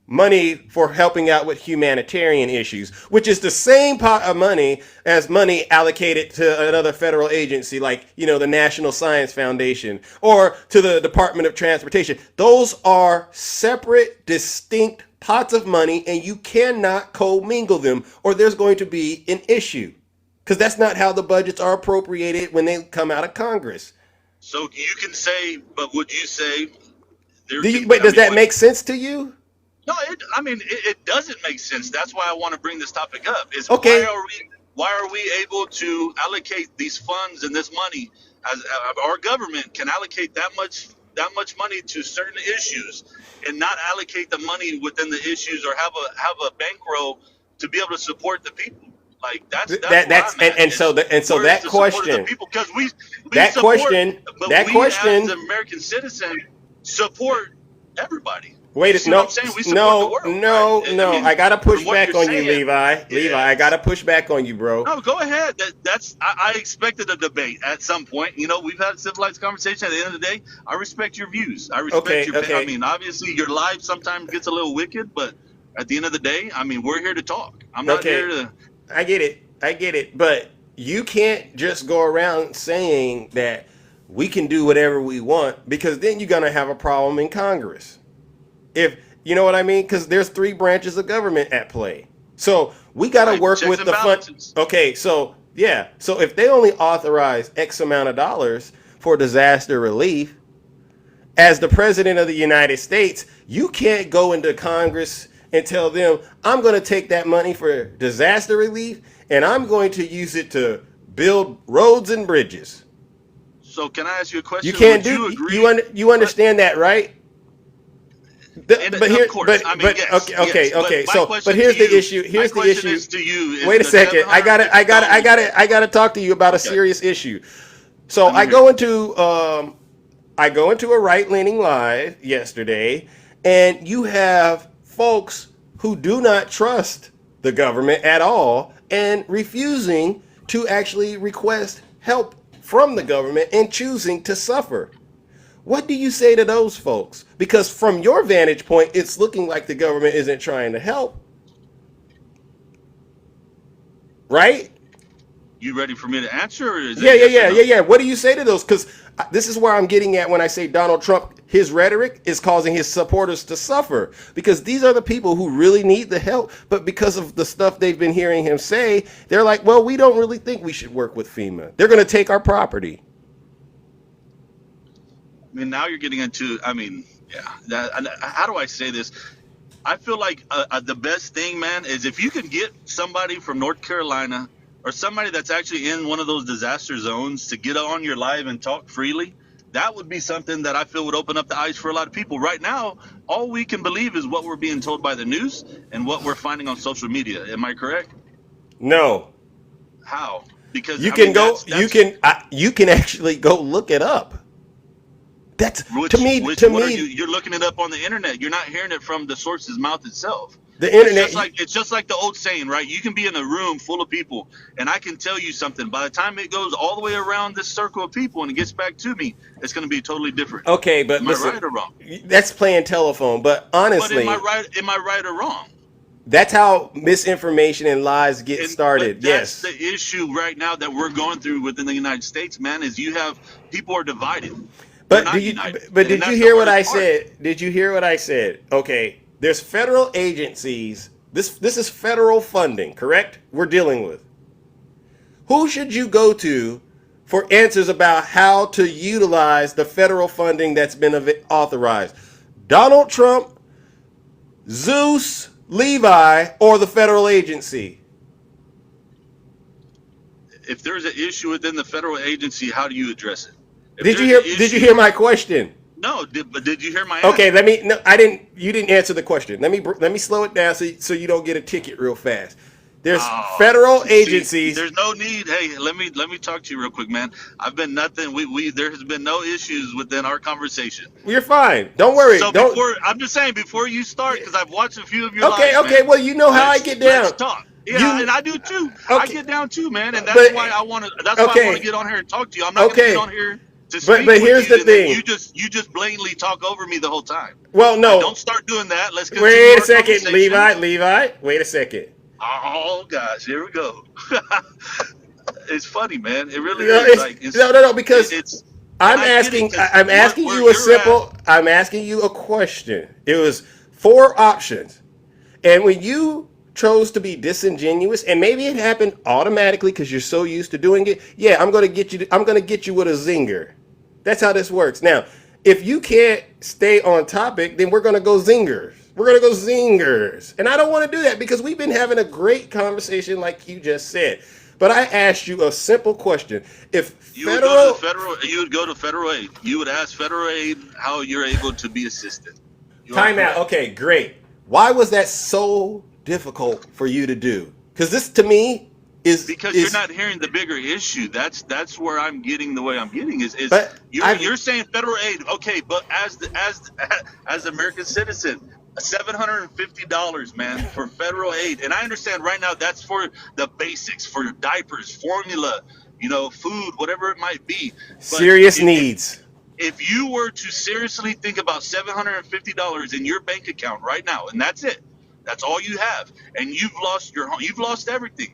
money for helping out with humanitarian issues, which is the same pot of money as money allocated to another federal agency like, the National Science Foundation or to the Department of Transportation. Those are separate, distinct pots of money, and you cannot commingle them or there's going to be an issue, because that's not how the budgets are appropriated when they come out of Congress. So you can say, but would you say? Does that make sense to you? No, it doesn't make sense. That's why I want to bring this topic up. Is Okay. why are we able to allocate these funds and this money as our government can allocate that much money to certain issues and not allocate the money within the issues or have a bankroll to be able to support the people? Like that's where I'm at. So Where is that the support of the question, people? Because we that support, question, but that we question. as the American citizen support everybody. Wait, See what I'm saying? We support the world, right? no. I mean, I gotta push from what back you're on saying, you, Levi. Levi, I gotta push back on you, bro. No, go ahead. I expected a debate at some point. We've had a civilized conversation. At the end of the day, I respect your views. I respect your. Okay. I mean, obviously, your life sometimes gets a little wicked, but at the end of the day, I mean, we're here to talk. I'm not here to. I get it, but you can't just go around saying that we can do whatever we want, because then you're gonna have a problem in Congress. You know what I mean? Because there's 3 branches of government at play. So we got to Right, work checks with and the fund. balances. Okay, so yeah. So if they only authorize X amount of dollars for disaster relief, as the president of the United States, you can't go into Congress and tell them, I'm going to take that money for disaster relief and I'm going to use it to build roads and bridges. So can I ask you a question? You can't Would do you agree? you understand that, right? And But of here, course, I mean, but yes, okay. yes. But my So, question but here's to the you, issue. my Here's the question issue. is to you. Is Wait a the second. I gotta talk to you about a Okay. serious issue. So Let me I hear go it. into a right-leaning live yesterday, and you have folks who do not trust the government at all and refusing to actually request help from the government and choosing to suffer. What do you say to those folks? Because from your vantage point, it's looking like the government isn't trying to help, right? You ready for me to answer, or is Yeah, it yeah, yes or yeah, no? yeah, yeah. What do you say to those? Because this is where I'm getting at when I say Donald Trump, his rhetoric is causing his supporters to suffer. Because these are the people who really need the help, but because of the stuff they've been hearing him say, they're like, well, we don't really think we should work with FEMA. They're going to take our property. I mean, now you're getting into. I mean, yeah. How do I say this? I feel like the best thing, man, is if you can get somebody from North Carolina or somebody that's actually in one of those disaster zones to get on your live and talk freely. That would be something that I feel would open up the eyes for a lot of people. Right now, all we can believe is what we're being told by the news and what we're finding on social media. Am I correct? No. How? Because You I can mean, go. that's You can actually go look it up. That's which, to me. which To what are you? me, You're looking it up on the internet. You're not hearing it from the source's mouth itself. the It's internet. just like the old saying, right? You can be in a room full of people, and I can tell you something. By the time it goes all the way around this circle of people and it gets back to me, it's going to be totally different. Okay, but Am listen, I right or wrong? that's playing telephone. But But honestly, am I right? Am I right or wrong? that's how misinformation and lies get But started. that's Yes. the issue right now that we're going through within the United States, man. Is you have people are divided. They're But not united. but And did you that's the hear what I hardest part. said? Did you hear what I said? Okay, there's federal agencies. This is federal funding, correct? We're dealing with. Who should you go to for answers about how to utilize the federal funding that's been authorized? Donald Trump, Zeus, Levi, or the federal agency? If there's an issue within the federal agency, how do you address it? If Did you there's hear? an Did you issue- hear my question? No, but did you hear my answer? Okay, let me. No, I didn't. You didn't answer the question. Let me slow it down so you don't get a ticket real fast. There's federal See, agencies. there's no need. Hey, let me talk to you real quick, man. I've been nothing. There has been no issues within our conversation. You're fine. Don't worry. So Don't. I'm just saying before you start, because I've watched a few of your Okay. lives, Okay. man. Well, you know how I get down. Let's talk. Yeah, You- and I do too. I Okay. get down too, man, and that's But- why I want to. That's why I okay. want to get on here and talk to you. I'm not Okay. going to get on here to But- speak but with here's you, the and then thing. you just blatantly talk over me the whole time. Well, no. Don't start doing that. Let's continue Wait a our second, conversation. Levi. Wait a second. Oh gosh, here we go. It's funny, man. It really No, is. Like, no, because it's. I'm I get it, asking. 'cause I'm asking where you a you're simple. I'm asking you a question. It was 4 options, and when you chose to be disingenuous, and maybe it happened automatically because you're so used to doing it. Yeah, I'm gonna get you. I'm gonna get you with a zinger. That's how this works. Now, if you can't stay on topic, then we're gonna go zingers. We're gonna go zingers, and I don't want to do that because we've been having a great conversation, like you just said. But I asked you a simple question: if You would go to federal aid. You would ask federal aid how you're able to be assisted. You are time out. correct. Okay, great. Why was that so difficult for you to do? Because this, to me, is Because is, you're not hearing the bigger issue. That's where I'm getting the way I'm getting is But I've- you're saying federal aid, okay, but as American citizen, $750, man, for federal aid, and I understand right now that's for the basics, for diapers, formula, food, whatever it might be. But serious if- needs. If you were to seriously think about $750 in your bank account right now, and that's it, that's all you have, and you've lost your home, you've lost everything.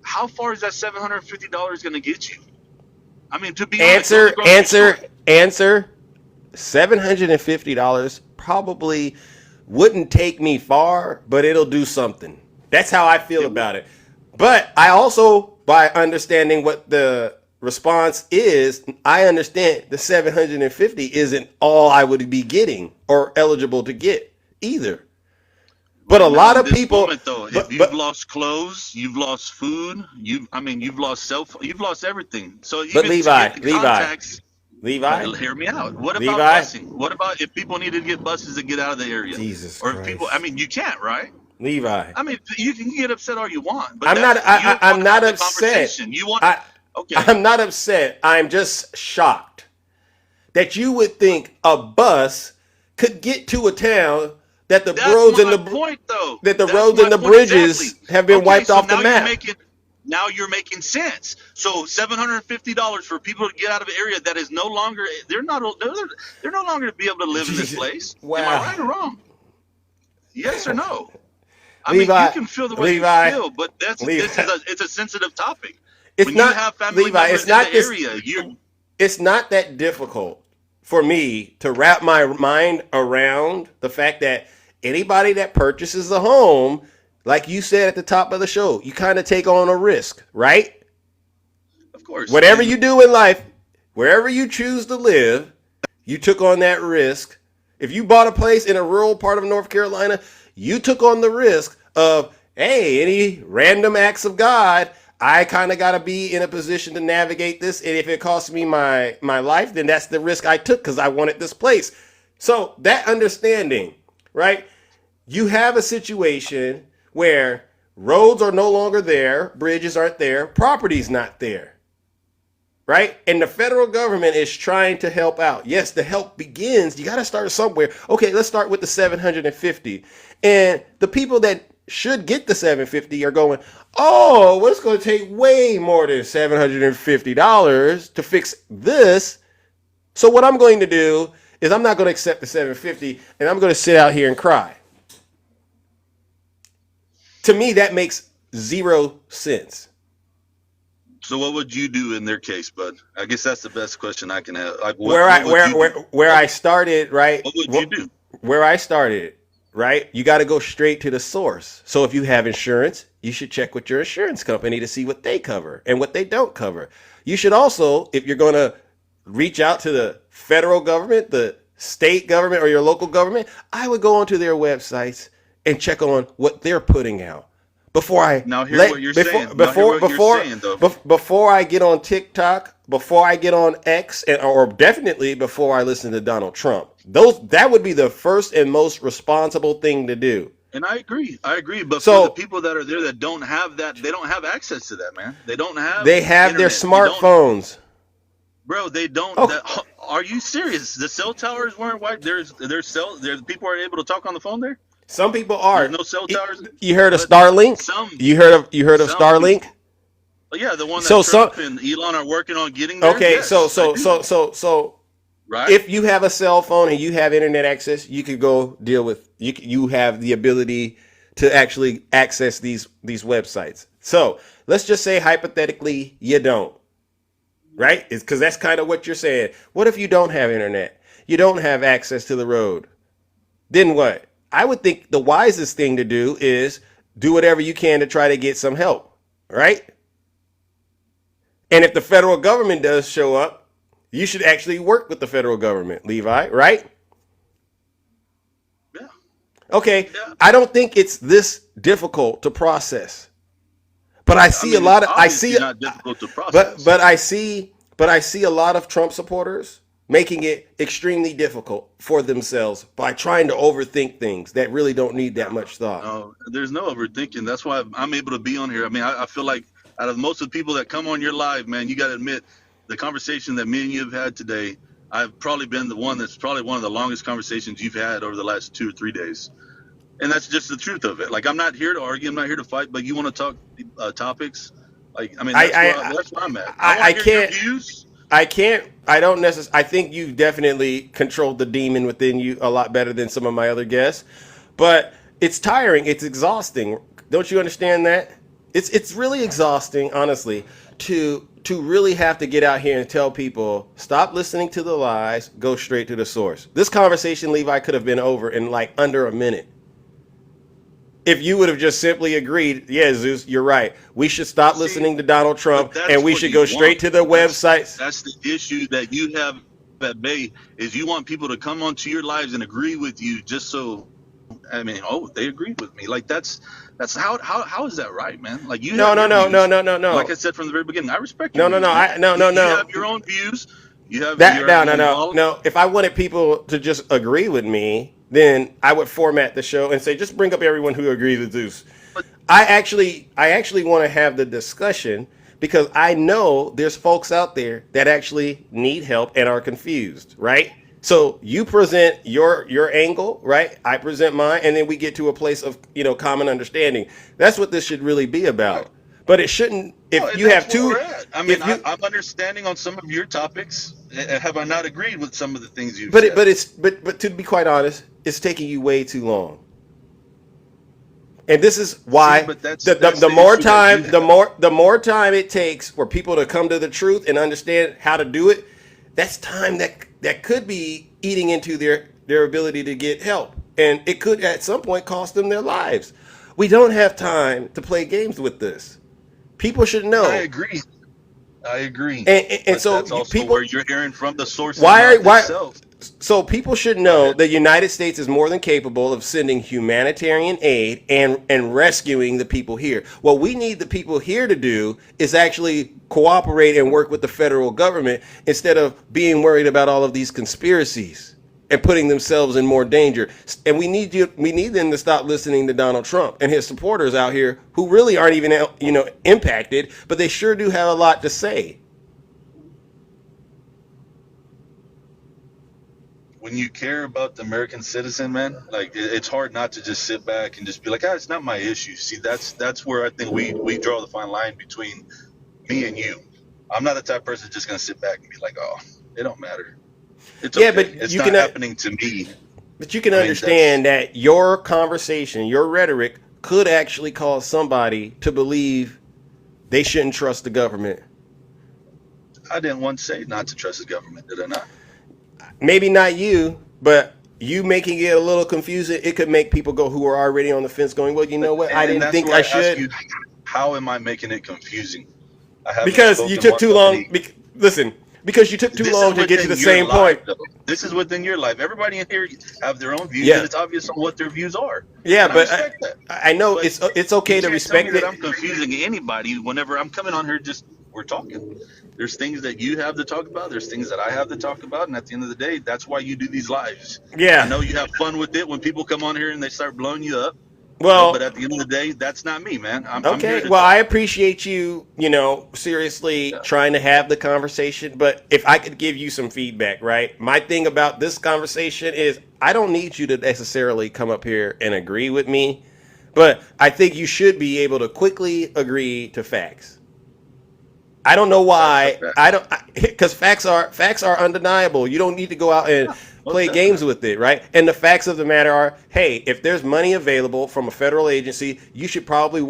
How far is that $750 going to get you? I mean, to be honest, go to the grocery store. Answer. $750 probably wouldn't take me far, but it'll do something. That's how I feel about it. But I also, by understanding what the response is, I understand the 750 isn't all I would be getting or eligible to get either. But a lot of people, moment, though, if you've lost clothes, you've lost food, you've lost you've lost everything. So even but Levi, to get the contacts, Levi, hear me out. What Levi, about busing? What about if people need to get buses to get out of the area? Jesus or if Christ. people, you can't, right? Levi. I mean, you can get upset all you want, but I'm not. I'm not the upset. conversation. You want? Okay. I'm not upset. I'm just shocked that you would think a bus could get to a town that the roads and the point, though. that the That's roads my and the point bridges exactly. have been wiped so off the now map. Now you're making sense. So $750 for people to get out of an area that is no longer they're no longer to be able to live in this place. Wow. Am I right or wrong? Yes or no? Levi, you can feel the way Levi, you feel, but it's a sensitive topic. It's when not, you have family Levi, members it's not in the this, area, it's not that difficult for me to wrap my mind around the fact that anybody that purchases a home, like you said at the top of the show, you kind of take on a risk, right? Of course. Whatever you do in life, wherever you choose to live, you took on that risk. If you bought a place in a rural part of North Carolina, you took on the risk of, hey, any random acts of God, I kind of got to be in a position to navigate this. And if it costs me my life, then that's the risk I took because I wanted this place. So that understanding, right? You have a situation where roads are no longer there, bridges aren't there, property's not there, right? And the federal government is trying to help out. Yes, the help begins. You got to start somewhere. Okay, let's start with the 750. And the people that should get the 750 are going, oh, well, it's going to take way more than $750 to fix this. So what I'm going to do is I'm not going to accept the 750 and I'm going to sit out here and cry. To me, that makes zero sense. So what would you do in their case, bud? I guess that's the best question I can have. Like, where I started, right? What would you do? Where I started, right? You got to go straight to the source. So if you have insurance, you should check with your insurance company to see what they cover and what they don't cover. You should also, if you're going to reach out to the federal government, the state government, or your local government, I would go onto their websites and check on what they're putting out before I before I get on TikTok, before I get on X, or definitely before I listen to Donald Trump. That would be the first and most responsible thing to do. And I agree. But for the people that are there that don't have that, they don't have access to that, man. They don't have. They have internet. Their smartphones. Bro, they don't. Are you serious? The cell towers weren't wiped. There's people are able to talk on the phone there. Some people are. There's no cell towers. You heard of Starlink? You heard of Starlink? Yeah, the one that Trump and Elon are working on getting there. Okay, yes, so right? If you have a cell phone and you have internet access, you could go deal with you have the ability to actually access these websites. So let's just say hypothetically you don't. Right? It's because that's kind of what you're saying. What if you don't have internet? You don't have access to the road. Then what? I would think the wisest thing to do is do whatever you can to try to get some help. Right? And if the federal government does show up, you should actually work with the federal government, Levi, right? Yeah. Okay. Yeah. I don't think it's this difficult to process. But I see a lot of not difficult to process. But I see a lot of Trump supporters making it extremely difficult for themselves by trying to overthink things that really don't need that much thought. No, there's no overthinking. That's why I'm able to be on here. I mean, I feel like out of most of the people that come on your live, man, you got to admit the conversation that me and you have had today, I've probably been the one that's probably one of the longest conversations you've had over the last 2 or 3 days. And that's just the truth of it. Like, I'm not here to argue. I'm not here to fight. But you want to talk topics? Like, I mean, that's where I'm at. I can't. I don't necessarily. I think you've definitely controlled the demon within you a lot better than some of my other guests. But it's tiring. It's exhausting. Don't you understand that? It's really exhausting, honestly, to really have to get out here and tell people stop listening to the lies, go straight to the source. This conversation, Levi, could have been over in like under a minute. If you would have just simply agreed, yeah, Zeus, you're right. We should stop listening to Donald Trump and we should go straight to the websites. That's the issue that you have at bay, is you want people to come onto your lives and agree with you just so, I mean, oh, they agreed with me. Like that's how is that right, man? Like you No, have no, your no, views. no, no, no, no. Like I said from the very beginning, I respect No, your no, no, views, man. no. You have your own views. You have That your no, no, own no, knowledge. no. If I wanted people to just agree with me, then I would format the show and say, just bring up everyone who agrees with Zeus. I actually want to have the discussion because I know there's folks out there that actually need help and are confused, right? So you present your angle, right? I present mine, and then we get to a place of common understanding. That's what this should really be about. But it shouldn't. No, If and you have that's where two, we're at. I mean, if you, I'm understanding on some of your topics. Have I not agreed with some of the things you've but said? but to be quite honest, it's taking you way too long. And this is why See, but that's the the more issue that time you have. the more time it takes for people to come to the truth and understand how to do it, that's time that could be eating into their ability to get help, and it could at some point cost them their lives. We don't have time to play games with this. People should know. I agree. And But so that's also people, where you're hearing from the source's why mouth itself. so people should know the United States is more than capable of sending humanitarian aid and rescuing the people here. What we need the people here to do is actually cooperate and work with the federal government instead of being worried about all of these conspiracies and putting themselves in more danger. And we need them to stop listening to Donald Trump and his supporters out here who really aren't even impacted, but they sure do have a lot to say. When you care about the American citizen, man, like it's hard not to just sit back and just be like, it's not my issue. See, that's where I think we draw the fine line between me and you. I'm not the type of person just gonna sit back and be like, oh, it don't matter. It's Yeah, okay. but It's you not can happening to me. but you can I mean, understand that your conversation, your rhetoric could actually cause somebody to believe they shouldn't trust the government. I didn't once say not to trust the government, did I not? Maybe not you, but you making it a little confusing, it could make people go who are already on the fence going, well, you know what? I And didn't that's think where I ask should. you, how am I making it confusing? I haven't Because you spoken took once too of long. any. Listen, because you took too This long is to get to within the your same life, point. though. This is within your life. Everybody in here have their own views, Yeah. and it's obvious on what their views are. Yeah, And I but respect that. I know But it's okay you to can't tell me respect that it. I'm confusing anybody whenever I'm coming on here. Just we're talking. There's things that you have to talk about. There's things that I have to talk about, and at the end of the day, that's why you do these lives. Yeah. I know you have fun with it when people come on here and they start blowing you up. Well, but at the end of the day, that's not me, man. I'm here okay. to Well, talk. I appreciate you, seriously trying to have the conversation. But if I could give you some feedback, right? My thing about this conversation is I don't need you to necessarily come up here and agree with me, but I think you should be able to quickly agree to facts. I don't know why. Because facts are undeniable. You don't need to go out and play games with it, right? And the facts of the matter are, hey, if there's money available from a federal agency, you should probably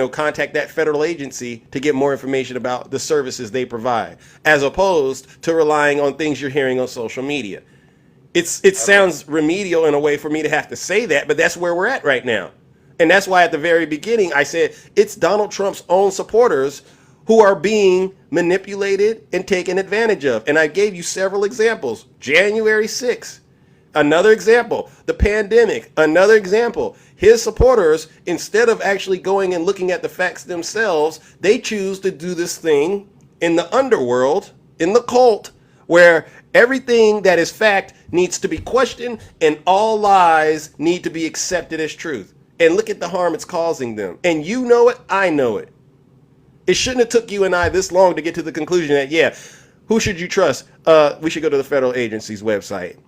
contact that federal agency to get more information about the services they provide, as opposed to relying on things you're hearing on social media. It sounds remedial in a way for me to have to say that, but that's where we're at right now. And that's why at the very beginning I said it's Donald Trump's own supporters who are being manipulated and taken advantage of. And I gave you several examples. January 6th, another example. The pandemic, another example. His supporters, instead of actually going and looking at the facts themselves, they choose to do this thing in the underworld, in the cult, where everything that is fact needs to be questioned and all lies need to be accepted as truth. And look at the harm it's causing them. And you know it, I know it. It shouldn't have took you and I this long to get to the conclusion that, yeah, who should you trust? We should go to the federal agency's website.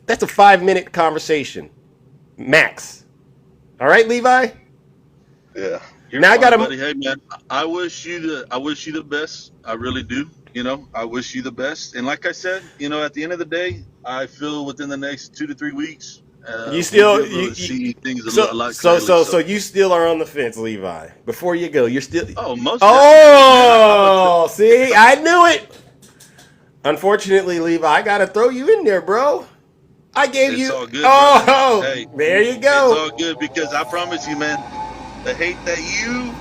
That's a 5-minute conversation, max. All right, Levi? Yeah. You're Now I fine, gotta- buddy. Hey, man, I wish you the best. I really do. I wish you the best. And like I said, at the end of the day, I feel within the next 2 to 3 weeks, You we'll be still able to see things a lot so clearly. so So, so you still are on the fence, Levi. Before you go, you're still. oh, most definitely, man. Oh, see, I knew it. Unfortunately, Levi, I gotta throw you in there, bro. I gave It's you. all good, brother. Oh, Hey, there you it's go. all good because I promise you, man, the hate that you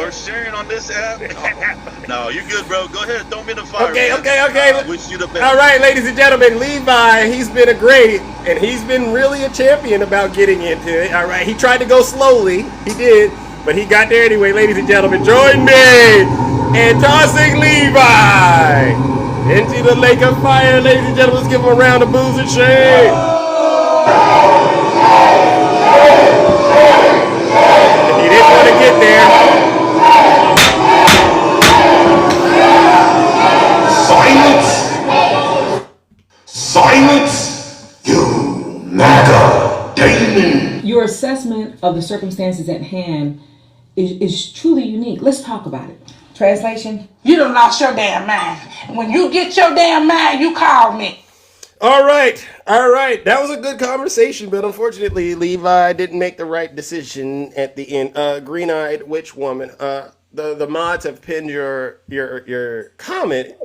are sharing on this app. No, you're good, bro. Go ahead, throw me in the fire, Okay, man. okay, I okay. wish you the All best. right, ladies and gentlemen, Levi, he's been a great, and he's been really a champion about getting into it. All right, he tried to go slowly, he did, but he got there anyway. Ladies and gentlemen, join me in tossing Levi into the lake of fire. Ladies and gentlemen, let's give him a round of booze and shade. He didn't want to get there. Silence! Silence! You MAGA demon! Your assessment of the circumstances at hand is truly unique. Let's talk about it. Translation? You done lost your damn mind. When you get your damn mind, you call me. All right, all right. That was a good conversation, but unfortunately, Levi didn't make the right decision at the end. Green-eyed witch woman. The mods have pinned your comment.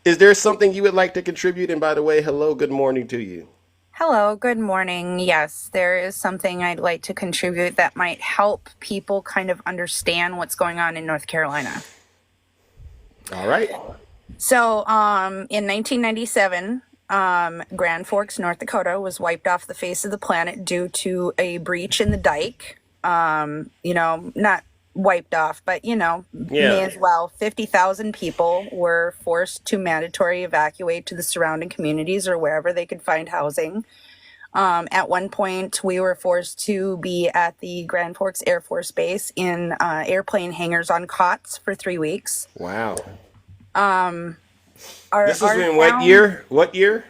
Is there something you would like to contribute? And by the way, hello, good morning to you. Hello, good morning. Yes, there is something I'd like to contribute that might help people kind of understand what's going on in North Carolina. All right. So, in 1997, Grand Forks, North Dakota was wiped off the face of the planet due to a breach in the dike. Not wiped off, but may as well. 50,000 people were forced to mandatory evacuate to the surrounding communities or wherever they could find housing. At one point, we were forced to be at the Grand Forks Air Force Base in airplane hangars on cots for 3 weeks. Wow. This was in what year? What year?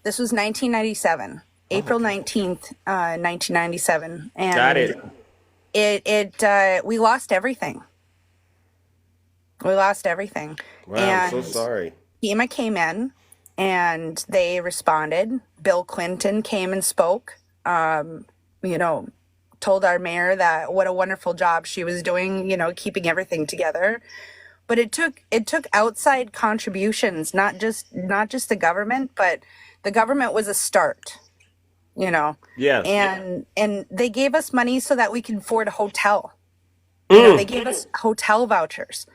This was 1997, April 19th, 1997. And got it. We lost everything. We lost everything. Wow, and I'm so sorry. FEMA came in and they responded. Bill Clinton came and spoke, told our mayor that what a wonderful job she was doing, keeping everything together. But it took outside contributions, not just the government, but the government was a start, Yes. And they gave us money so that we could afford a hotel. They gave us hotel vouchers.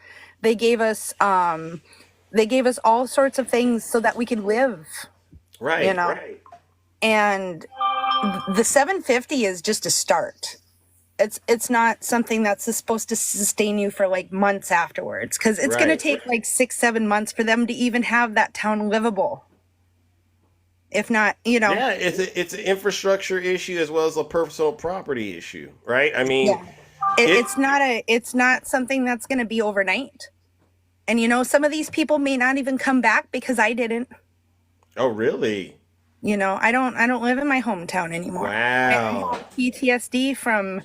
They gave us all sorts of things so that we could live. Right. Right. And the 750 is just a start. It's not something that's supposed to sustain you for like months afterwards, because it's going to take like 6-7 months for them to even have that town livable. If not, Yeah, it's an infrastructure issue as well as a personal property issue, right? I mean, it's not something that's going to be overnight. And some of these people may not even come back because I didn't. Oh, really? I don't live in my hometown anymore. Wow. I have PTSD from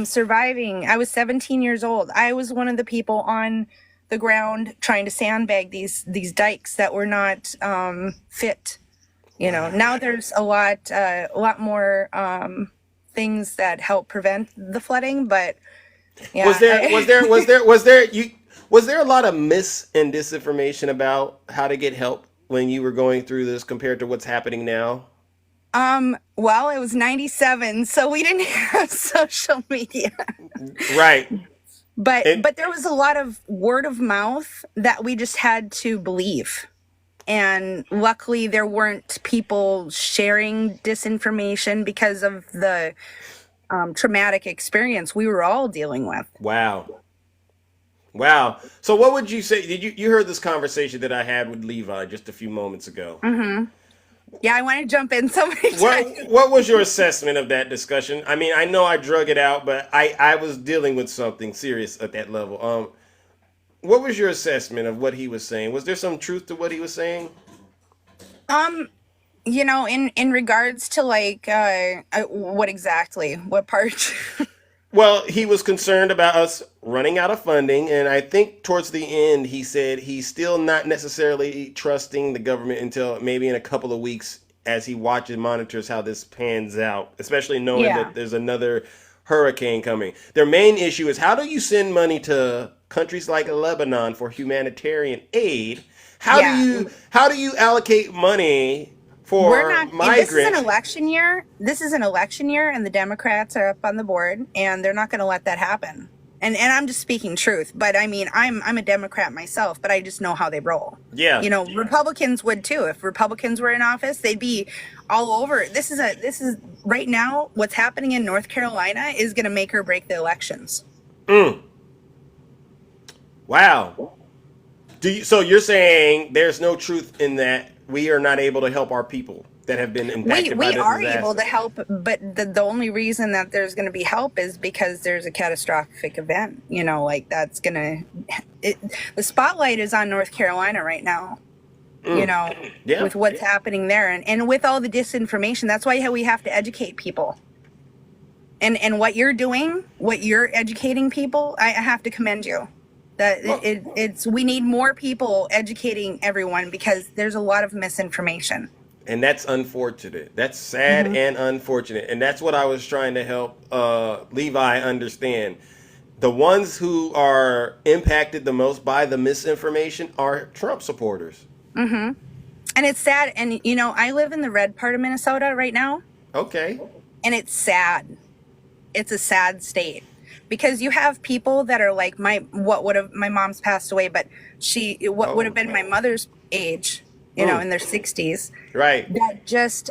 surviving. I was 17 years old. I was one of the people on the ground trying to sandbag these dikes that were not fit. Now there's a lot more things that help prevent the flooding, but yeah. Was there a lot of mis and disinformation about how to get help when you were going through this compared to what's happening now? Well, it was 97, so we didn't have social media. Right. But there was a lot of word of mouth that we just had to believe. And luckily there weren't people sharing disinformation because of the traumatic experience we were all dealing with. Wow. So what would you say? Did you heard this conversation that I had with Levi just a few moments ago? Mm-hmm. Yeah, I want to jump in so many times. What was your assessment of that discussion? I mean, I know I drug it out, but I was dealing with something serious at that level. What was your assessment of what he was saying? Was there some truth to what he was saying? In regards to like what exactly? What part? Well, he was concerned about us running out of funding, and I think towards the end he said he's still not necessarily trusting the government until maybe in a couple of weeks as he watches, monitors how this pans out, especially knowing Yeah. that there's another hurricane coming. Their main issue is, how do you send money to countries like Lebanon for humanitarian aid? How do you allocate money for We're not. migrants? This is an election year. This is an election year, and the Democrats are up on the board, and they're not going to let that happen. And I'm just speaking truth. But I mean, I'm a Democrat myself, but I just know how they roll. Yeah. You know, Republicans would too. If Republicans were in office, they'd be all over. This is right now. What's happening in North Carolina is going to make or break the elections. Wow. So you're saying there's no truth in that we are not able to help our people that have been impacted by We this are disaster? able to help, but the only reason that there's going to be help is because there's a catastrophic event. You know, like that's going to. The spotlight is on North Carolina right now. You know, with what's happening there, and with all the disinformation. That's why we have to educate people. And what you're doing, what you're educating people, I have to commend you. That we need more people educating everyone because there's a lot of misinformation. And that's unfortunate. That's sad and unfortunate. And that's what I was trying to help Levi understand. The ones who are impacted the most by the misinformation are Trump supporters. And it's sad. And, you know, I live in the red part of Minnesota right now. Okay. And it's sad. It's a sad state. Because you have people that are like my mom's passed away, but what would have been my mother's age, you know, in their 60s. Right. That just,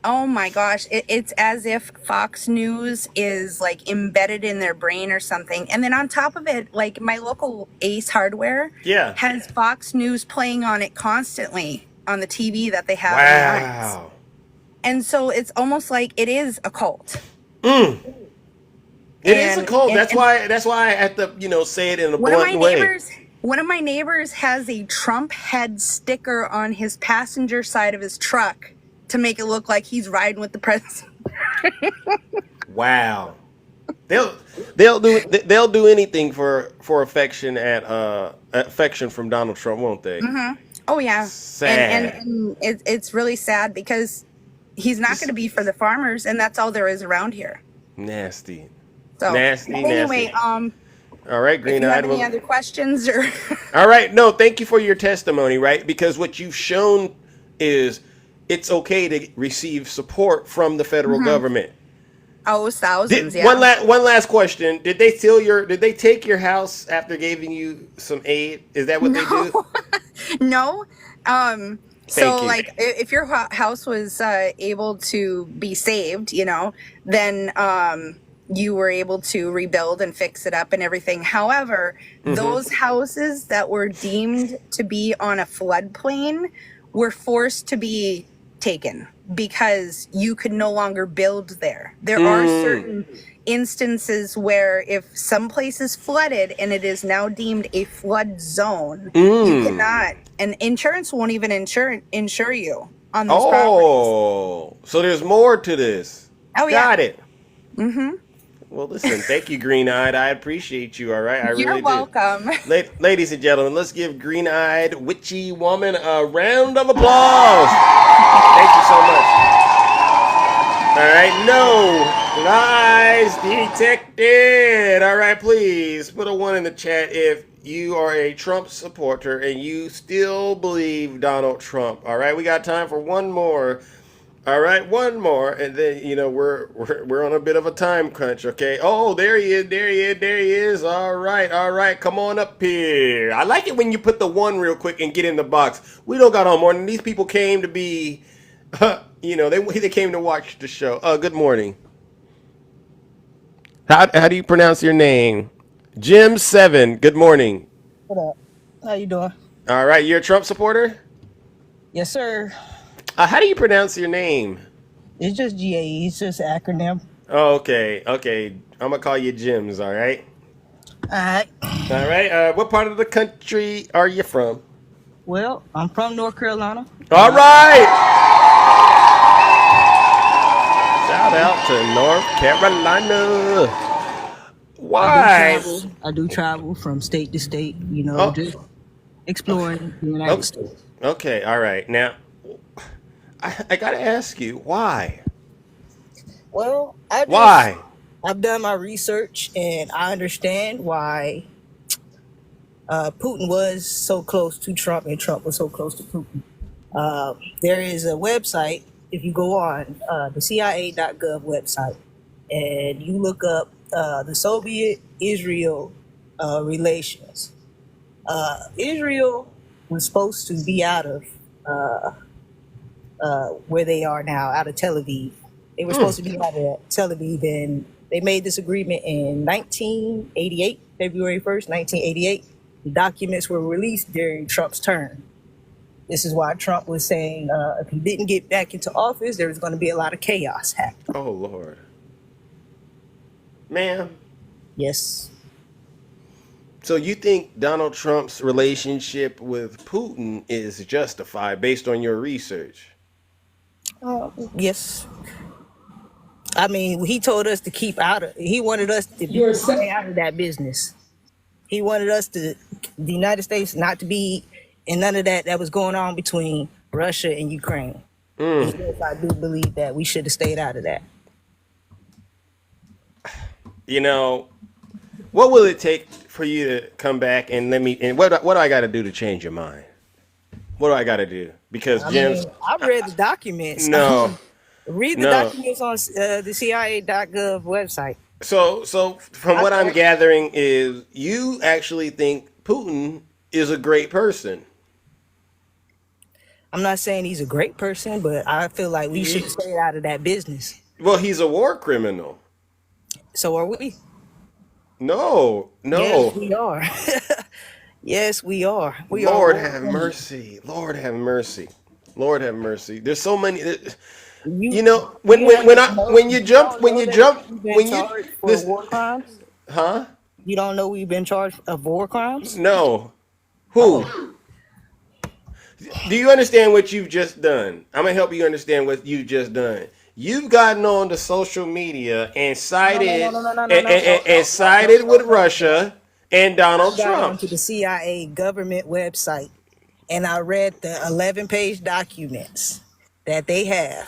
oh my gosh, it's as if Fox News is like embedded in their brain or something. And then on top of it, like my local Ace Hardware has Fox News playing on it constantly on the TV that they have. Wow. And so it's almost like it is a cult. It is a cult. That's why I have to, say it in a blunt way. One of my neighbors has a Trump head sticker on his passenger side of his truck to make it look like he's riding with the president. Wow. They'll do anything for affection affection from Donald Trump, won't they? Oh yeah. Sad. And it's really sad because he's not going to be for the farmers, and that's all there is around here. Nasty. So anyway, all right, Green if you have Eyed. any other questions or All right, no, thank you for your testimony, right? Because what you've shown is it's okay to receive support from the federal government. Oh, thousands. Yeah. One last question: Did they take your house after giving you some aid? Is that what they do? No. So you. like if your house was able to be saved, then you were able to rebuild and fix it up and everything. However, those houses that were deemed to be on a floodplain were forced to be taken because you could no longer build there. There are certain instances where if some place is flooded and it is now deemed a flood zone, you cannot, and insurance won't even insure you on those properties. So there's more to this. Oh yeah. Got it. Well, listen, thank you, Green Eyed. I appreciate you, all right? You're really welcome. do. Ladies and gentlemen, let's give Green Eyed Witchy Woman a round of applause. Thank you so much. All right, no lies detected. All right, please put a 1 in the chat if you are a Trump supporter and you still believe Donald Trump. All right, we got time for one more. All right, one more, and then we're on a bit of a time crunch. Okay. Oh, there he is. All right. Come on up here. I like it when you put the 1 real quick and get in the box. We don't got on morning. These people came to be, they came to watch the show. Good morning. How do you pronounce your name? Jim7. Good morning. What up? How you doing? All right, you're a Trump supporter? Yes, sir. How do you pronounce your name? It's just GAE. It's just an acronym. Oh, okay. I'm gonna call you Jims. All right. All right. What part of the country are you from? Well, I'm from North Carolina. All right. Shout out to North Carolina. Why? I do travel from state to state. Just exploring the United States. Okay. All right. Now, I gotta ask you, why? Well, Why? I've done my research and I understand why Putin was so close to Trump and Trump was so close to Putin. There is a website, if you go on the CIA.gov website and you look up the Soviet Israel relations. Israel was supposed to be out of where they are now, out of Tel Aviv. They were supposed to be out of Tel Aviv, and they made this agreement in 1988, February 1st, 1988. The documents were released during Trump's term. This is why Trump was saying if he didn't get back into office, there was going to be a lot of chaos happening. Oh, Lord. Ma'am. Yes. So you think Donald Trump's relationship with Putin is justified based on your research? Yes. I mean, he told us to keep out of. He wanted us to stay out of that business. He wanted us to, the United States, not to be in none of that was going on between Russia and Ukraine. And yes, I do believe that we should have stayed out of that. You know, what will it take for you to come back and what do I got to do to change your mind? What do I got to do? Because Jim's. I read the documents. No. Read the documents on the CIA.gov website. So from what I'm gathering is you actually think Putin is a great person. I'm not saying he's a great person, but I feel like we should stay out of that business. Well, he's a war criminal. So are we? No. Yes, we are. Yes, we are. Lord have mercy. Lord have mercy. Lord have mercy. There's so many. You know, when you jump war crimes. Huh? You don't know we've been charged of war crimes? No. Who? Do you understand what you've just done? I'm gonna help you understand what you've just done. You've gotten on the social media and sided sided with Russia and Donald Trump. I got onto the CIA government website and I read the 11-page documents that they have.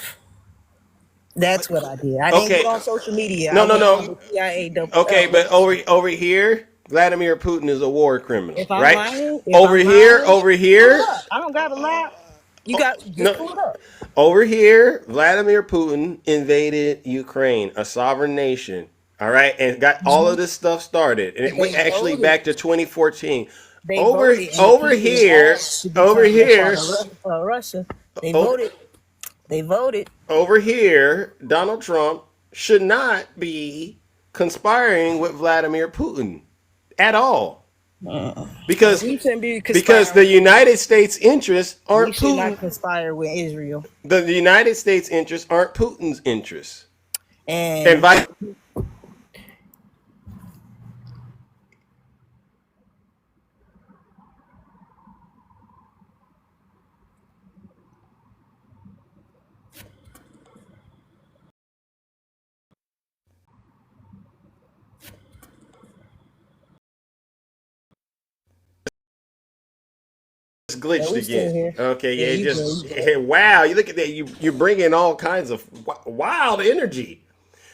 That's what I did. I didn't go on social media. No. CIA okay, but over here, Vladimir Putin is a war criminal, if I'm right? lying, Over here. I don't got to lie. You got just pull it up. Over here, Vladimir Putin invaded Ukraine, a sovereign nation. All right, and got all of this stuff started, and it went actually back to 2014. Over here, Russia. They voted. They voted. Over here, Donald Trump should not be conspiring with Vladimir Putin at all. Because the United States interests aren't Putin. We should Putin. not conspire with Israel. The United States interests aren't Putin's interests. And glitched again. Okay, wow! You look at that. You're bringing all kinds of wild energy.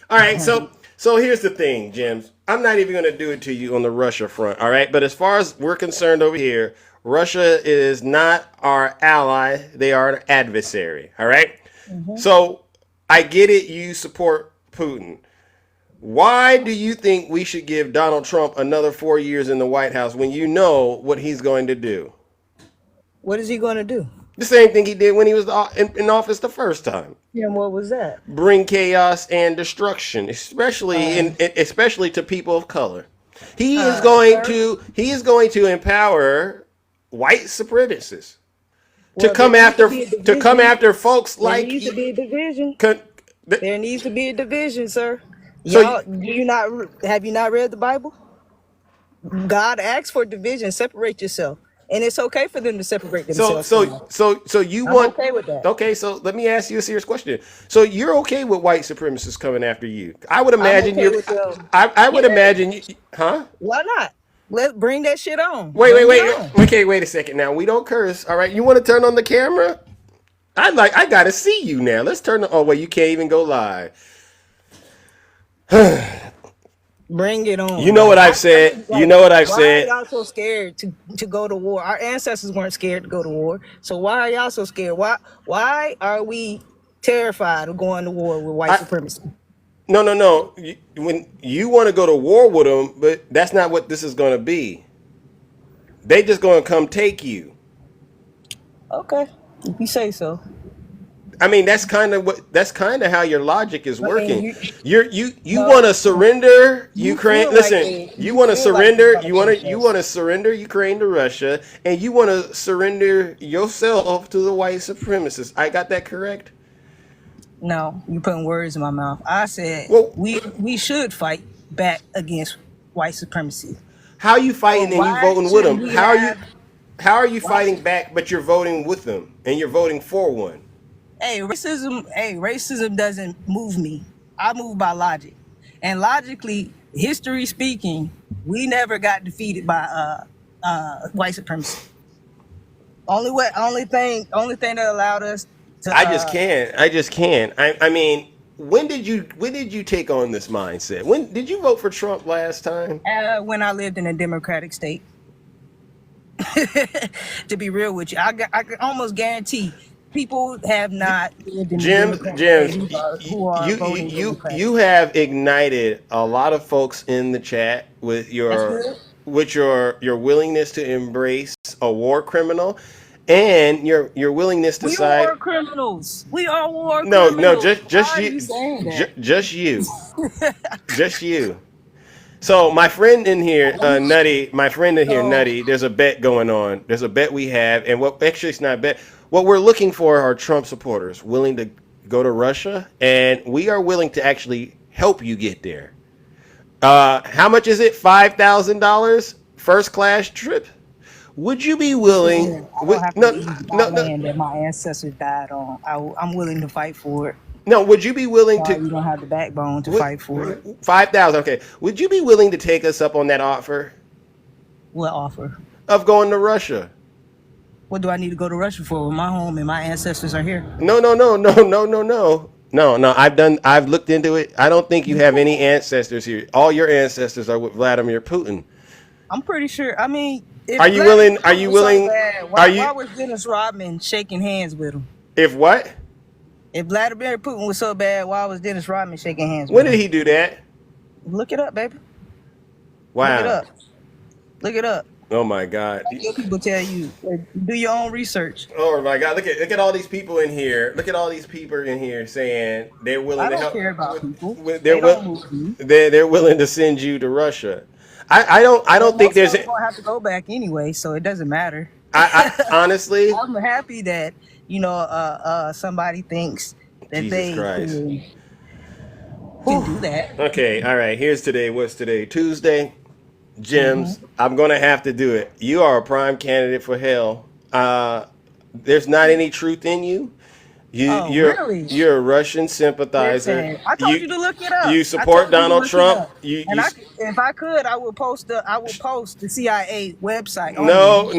All right, so here's the thing, James. I'm not even going to do it to you on the Russia front. All right, but as far as we're concerned over here, Russia is not our ally; they are an adversary. All right. So I get it. You support Putin. Why do you think we should give Donald Trump another 4 years in the White House when you know what he's going to do? What is he going to do? The same thing he did when he was in office the first time. Yeah, what was that? Bring chaos and destruction, especially to people of color. He is going to empower white supremacists to come after folks like. There needs to be a division. There needs to be a division, sir. So have you not read the Bible? God asks for division. Separate yourself. And it's okay for them to separate themselves. So you want? I'm okay with that. Okay, so let me ask you a serious question. So you're okay with white supremacists coming after you? I would imagine I would imagine you, huh? Why not? Let's bring that shit on. Wait. Okay, wait a second. Now we don't curse. All right, you want to turn on the camera? I gotta see you now. Let's turn the. Oh wait, you can't even go live. Bring it You on. know what Like I've said. You know what I've why are said. y'all so scared to go to war? Our ancestors weren't scared to go to war. So why are y'all so scared? Why are we terrified of going to war with white I, supremacy? no. When you want to go to war with them, but that's not what this is going to be. They just going to come take you. Okay, if you say so. I mean, that's kind of how your logic is I mean, working. You no, want to surrender you Ukraine. feel like Listen, they, you you want to feel like they surrender. about to take You us. want to surrender Ukraine to Russia, and you want to surrender yourself to the white supremacists. I got that correct? No, you putting words in my mouth. I said Well, we should fight back against white supremacy. how are you So fighting and you why voting with shouldn't them? we have? How are you Why? fighting back, but you're voting with them and you're voting for one? Racism doesn't move me. I move by logic. And logically, history speaking, we never got defeated by white supremacy. Only thing that allowed us to I just can't. I mean, when did you take on this mindset? When did you vote for Trump last time? when I lived in a democratic state. To be real with you, I can almost guarantee people have not lived in a democratic state who are voting Democrat. You have ignited a lot of folks in the chat with That's good. your willingness to embrace a war criminal and your willingness to We are side. war criminals. We are war No, criminals. just Why are you, you saying that? just you, just you. So my friend in here, Nutty, So Nutty, there's a bet going on. There's a bet we have, and what actually it's not a bet. What we're looking for are Trump supporters willing to go to Russia, and we are willing to actually help you get there. How much is it? $5,000 first class trip. Would you be willing? listen, I don't have to No, leave my no, no, land that my ancestors died on. I'm willing to fight for it. no. Would you be willing Why to? you don't have the backbone to Would, fight for it? 5,000. Okay. Would you be willing to take us up on that offer What offer? of going to Russia? What do I need to go to Russia for? When my home and my ancestors are here. No. I've looked into it. I don't think you have any ancestors here. All your ancestors are with Vladimir Putin. I'm pretty sure. I mean, if Are you Vladimir willing? Are Putin you was so willing? bad, Are why you? was Dennis Rodman shaking hands with him? If what? If Vladimir Putin was so bad, why was Dennis Rodman shaking hands When with did him? he do that? Look it up, baby. Look it Wow. up. Look it up. Oh my God. Let your people tell you. Do your own research. Oh my God. Look at all these people in here. Look at all these people in here saying they're willing I to don't help. care about people. They're They don't move me. they're willing to send you to Russia. I Well, don't think most of there's. them gonna have to go back anyway, so it doesn't matter. I honestly. I'm happy that somebody thinks that Jesus they Christ. can do that. Okay, all right. Here's today. What's today? Tuesday. Gems. Mm-hmm. I'm gonna have to do it. You are a prime candidate for hell. There's not any truth in you. Oh, really? You're a Russian sympathizer. Listen, I told you to look it up. You I support told you to Donald look it Trump. up. And if I could, I would post the CIA website on No.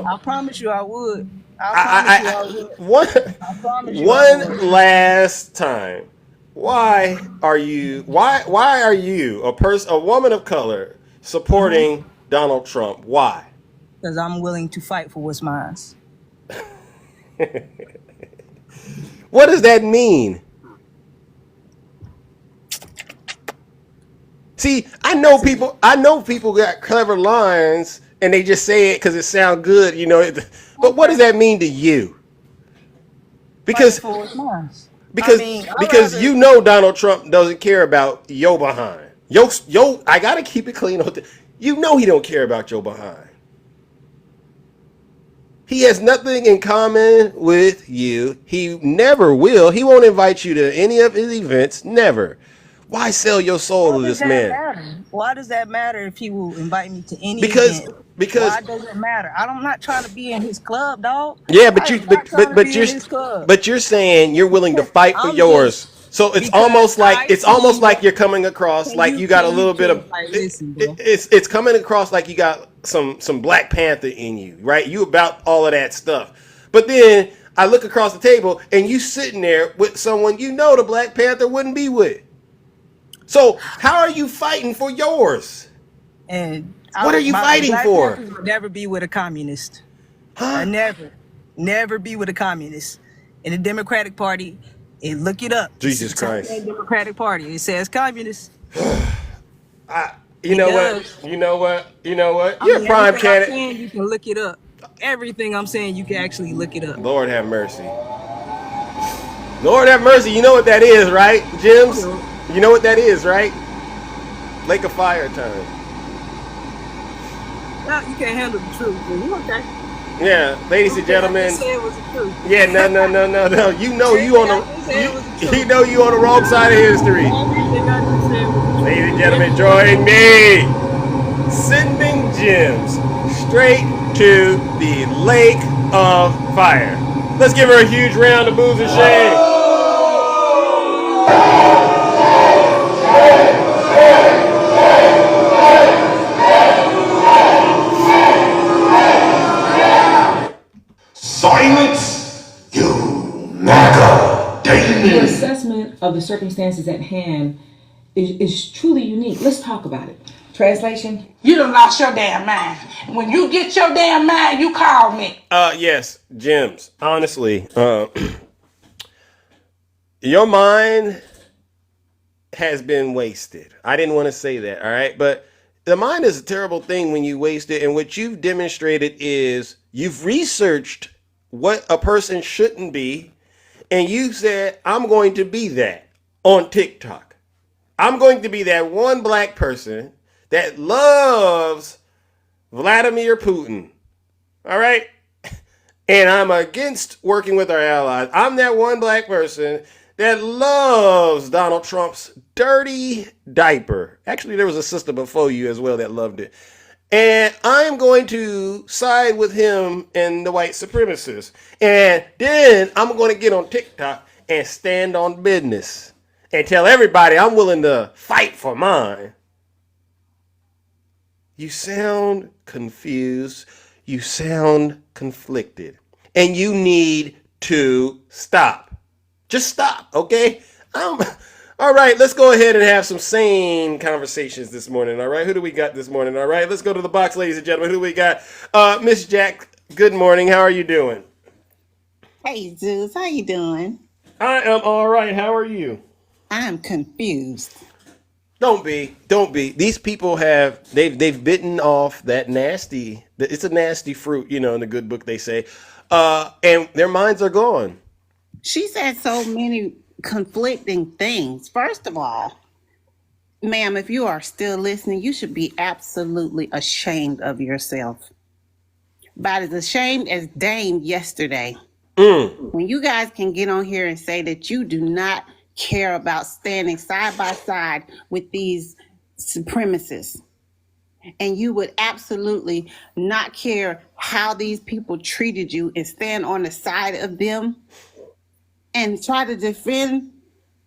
I promise you I would. I promise you I would. One I promise you I would. one last time. Why are you a woman of color supporting Donald Trump? Why? Because I'm willing to fight for what's mine. What does that mean? See, I know people got clever lines and they just say it because it sounds good, But what does that mean to you? Because Fight for what's mine. because Donald Trump doesn't care about your behind. I gotta keep it clean. He don't care about your behind. He has nothing in common with you. He never will. He won't invite you to any of his events. Never. Why sell your soul to this man? Matter? Why does that matter if he will invite me to any Because event? Why does it matter? I'm not trying to be in his club, dog. yeah, but you're saying you're willing to fight for I'm yours. just So it's because almost like you're coming across like you got a little bit of listen, bro. it's coming across like you got some Black Panther in you, right? You about all of that stuff. But then I look across the table and you sitting there with someone you know the Black Panther wouldn't be with. So how are you fighting for yours? And What are you fighting Black for? Panthers would never be with a communist. Huh? Never be with a communist. In the Democratic Party, and look it up. Jesus It's the Christ. Democratic Party. It says communist. You know what? You know what? You know what? You're a prime everything I'm candidate. saying, you can look it up. Everything I'm saying, you can actually look it up. Lord have mercy. Lord have mercy. You know what that is, right, Jims? You know what that is, right? Lake of Fire time. No, you can't handle the truth. But you okay? Yeah, ladies and gentlemen. I just said it was the truth. Yeah, no. You know you on the wrong side of history. Ladies and gentlemen, join me. Sending Jims straight to the Lake of Fire. Let's give her a huge round of boos and shame. Silence, you MAGA Your demon. assessment of the circumstances at hand is truly unique. Let's talk about it. Translation? You done lost your damn mind. When you get your damn mind, you call me. Yes, Jims. Honestly, your mind has been wasted. I didn't want to say that, all right? But the mind is a terrible thing when you waste it. And what you've demonstrated is you've researched what a person shouldn't be. And you said, I'm going to be that on TikTok. I'm going to be that one black person that loves Vladimir Putin. All right? And I'm against working with our allies. I'm that one black person that loves Donald Trump's dirty diaper. Actually, there was a sister before you as well that loved it. And I'm going to side with him and the white supremacists. And then I'm going to get on TikTok and stand on business and tell everybody I'm willing to fight for mine. You sound confused. You sound conflicted. And you need to stop. Just stop, okay? All right, let's go ahead and have some sane conversations this morning, all right? Who do we got this morning, all right? Let's go to the box, ladies and gentlemen. Who do we got? Miss Jack, good morning. How are you doing? Hey, Zeus, how you doing? I am all right. How are you? I'm confused. Don't be. These people they've bitten off that nasty. It's a nasty fruit, you know, in the good book they say, and their minds are gone. She said so many conflicting things. First of all, ma'am, if you are still listening, you should be absolutely ashamed of yourself. About as ashamed as Dame yesterday. When you guys can get on here and say that you do not care about standing side by side with these supremacists, and you would absolutely not care how these people treated you and stand on the side of them and try to defend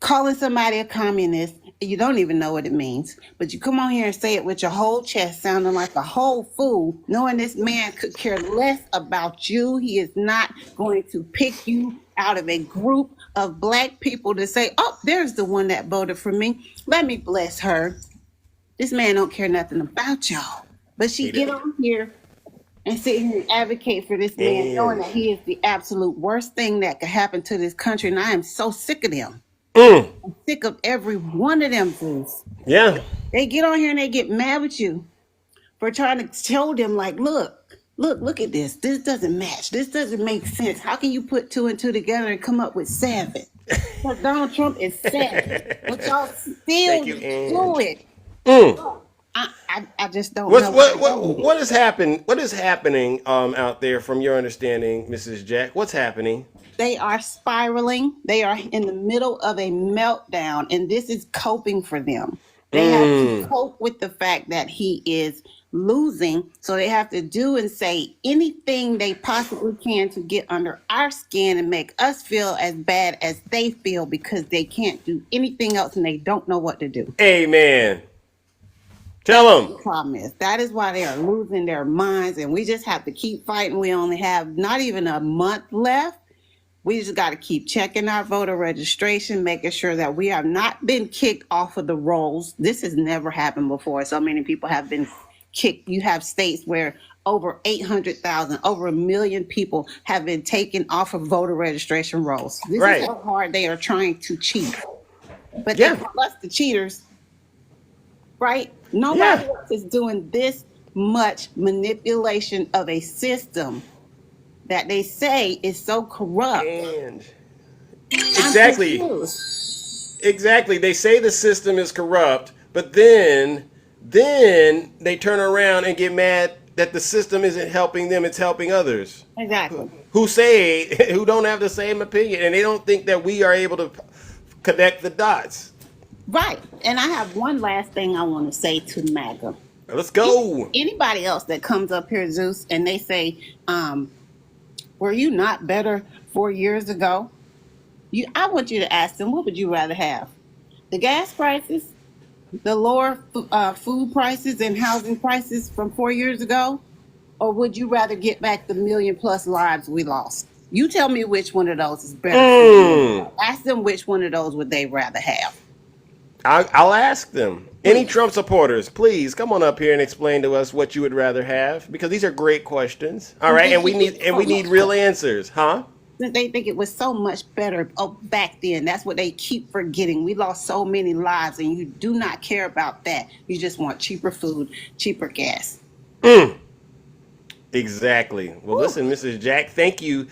calling somebody a communist. You don't even know what it means, but you come on here and say it with your whole chest, sounding like a whole fool, knowing this man could care less about you. He is not going to pick you out of a group of black people to say, oh, there's the one that voted for me. Let me bless her. This man don't care nothing about y'all. But she get on here and sit here and advocate for this man, knowing that he is the absolute worst thing that could happen to this country. And I am so sick of them. I'm sick of every one of them things. Yeah. They get on here and they get mad with you for trying to show them, like, look at this. This doesn't match. This doesn't make sense. How can you put two and two together and come up with 7? Because Donald Trump is 7. But y'all still do it. I just don't know. What is happening? What is happening out there from your understanding, Mrs. Jack? What's happening? They are spiraling. They are in the middle of a meltdown, and this is coping for them. They have to cope with the fact that he is losing, so they have to do and say anything they possibly can to get under our skin and make us feel as bad as they feel, because they can't do anything else and they don't know what to do. Amen. Tell them. The problem is that is why they are losing their minds, and we just have to keep fighting. We only have not even a month left. We just got to keep checking our voter registration, making sure that we have not been kicked off of the rolls. This has never happened before. So many people have been kicked. You have states where over 800,000, over 1 million people have been taken off of voter registration rolls. This Right. is how hard they are trying to cheat. But Yeah. they call us the cheaters, right? Yeah. Nobody else is doing this much manipulation of a system that they say is so corrupt. And I'm exactly. confused. Exactly. They say the system is corrupt, but then they turn around and get mad that the system isn't helping them, it's helping others Exactly. who don't have the same opinion, and they don't think that we are able to connect the dots. Right. And I have one last thing I want to say to MAGA. Let's go. Anybody else that comes up here, Zeus, and they say, were you not better 4 years ago? I want you to ask them, what would you rather have? The gas prices, the lower food prices and housing prices from 4 years ago? Or would you rather get back the 1 million+ lives we lost? You tell me which one of those is better. Ask them which one of those would they rather have. I'll ask them. Any Trump supporters, please come on up here and explain to us what you would rather have, because these are great questions. All right, and we need real answers, huh? They think it was so much better back then. That's what they keep forgetting. We lost so many lives, and you do not care about that. You just want cheaper food, cheaper gas. Exactly. Well, listen, Mrs. Jack, thank you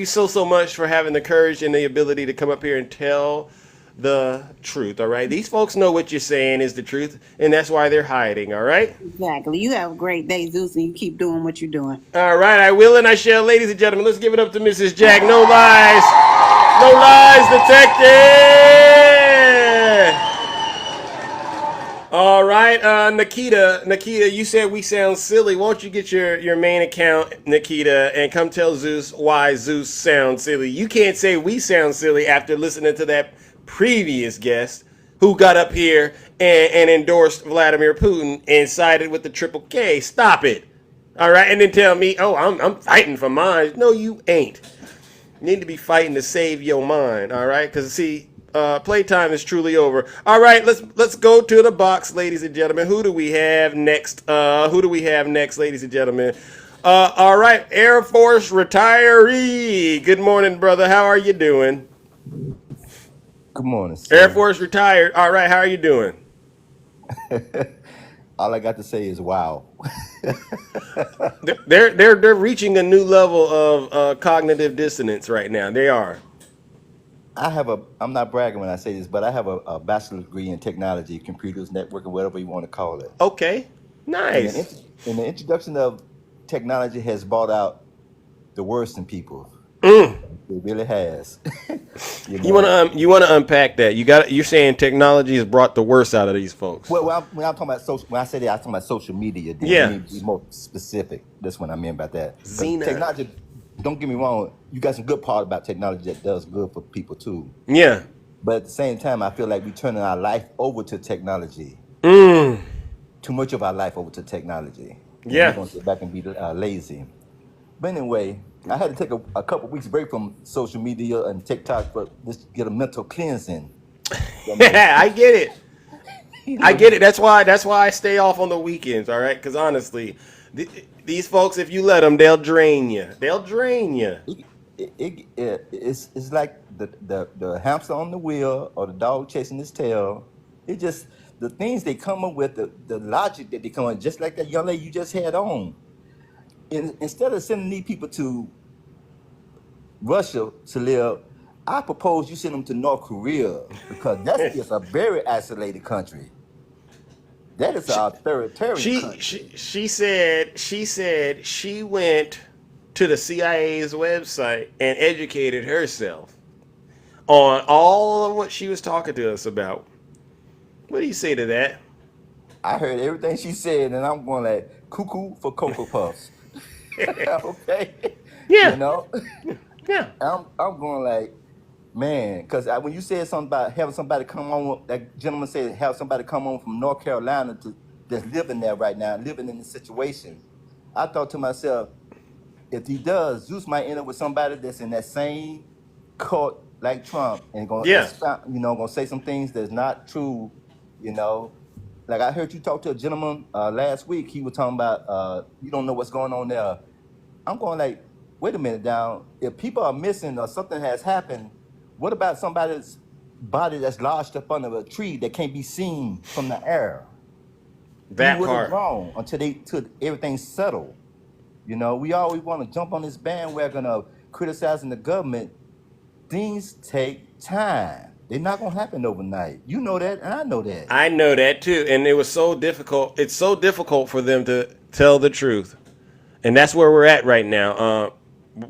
so much for having the courage and the ability to come up here and tell the truth. All right, these folks know what you're saying is the truth, and that's why they're hiding. All right. Exactly. You have a great day, Zeus, and you keep doing what you're doing. All right, I will and I shall. Ladies and gentlemen, let's give it up to Mrs. Jack. No lies detected. All right, Nikita, you said we sound silly. Won't you get your main account, Nikita, and come tell Zeus why Zeus sounds silly? You can't say we sound silly after listening to that previous guest who got up here and endorsed Vladimir Putin and sided with the Triple K. Stop it. All right, and then tell me, oh, I'm fighting for mine. No, you ain't. You need to be fighting to save your mind, all right? Because, see, playtime is truly over. All right, let's go to the box, ladies and gentlemen. Who do we have next? Ladies and gentlemen? All right, Air Force retiree. Good morning, brother. How are you doing? Good morning, sir. Air Force retired. All right, how are you doing? All I got to say is wow. They're reaching a new level of cognitive dissonance right now. They are. I'm not bragging when I say this, but I have a bachelor's degree in technology, computers, networking, whatever you want to call it. Okay, nice. And the introduction of technology has brought out the worst in people. It really has. You want to unpack that? You're saying technology has brought the worst out of these folks. Well, when I'm talking about social, when I say that, I'm talking about social media. Yeah. Let me be more specific. That's what I mean by that. 'Cause Xena. technology. Don't get me wrong. You got some good part about technology that does good for people too. Yeah. But at the same time, I feel like we're turning our life over to technology. Mm. Too much of our life over to technology. And Yeah. we're going to sit back and be lazy. But anyway, I had to take a couple weeks break from social media and TikTok, but just get a mental cleansing. I get it. I get it. That's why I stay off on the weekends. All right, because honestly, these folks, if you let them, they'll drain you. They'll drain you. It's like the hamster on the wheel or the dog chasing his tail. It just the things they come up with, the logic that they come up, just like that young lady you just had on. Instead of sending these people to Russia to live, I propose you send them to North Korea, because that's just a very isolated country. That is our authoritarian country. She said she went to the CIA's website and educated herself on all of what she was talking to us about. What do you say to that? I heard everything she said, and I'm going like cuckoo for Cocoa Puffs. Okay. Yeah. You know. Yeah. I'm going like, man, because when you said something about having somebody come on, that gentleman said have somebody come on from North Carolina that's living there right now, living in the situation. I thought to myself, if he does, Zeus might end up with somebody that's in that same caught like Trump and Yeah. gonna say some things that's not true, you know. Like I heard you talk to a gentleman last week. He was talking about you don't know what's going on there. I'm going like, wait a minute, down. If people are missing or something has happened, what about somebody's body that's lodged up under a tree that can't be seen from the air? That You wouldn't part. wrong until everything's settled. You know, we always want to jump on this bandwagon of criticizing the government. Things take time. They're not gonna happen overnight. You know that, and I know that. I know that too, and it was so difficult. It's so difficult for them to tell the truth, and that's where we're at right now.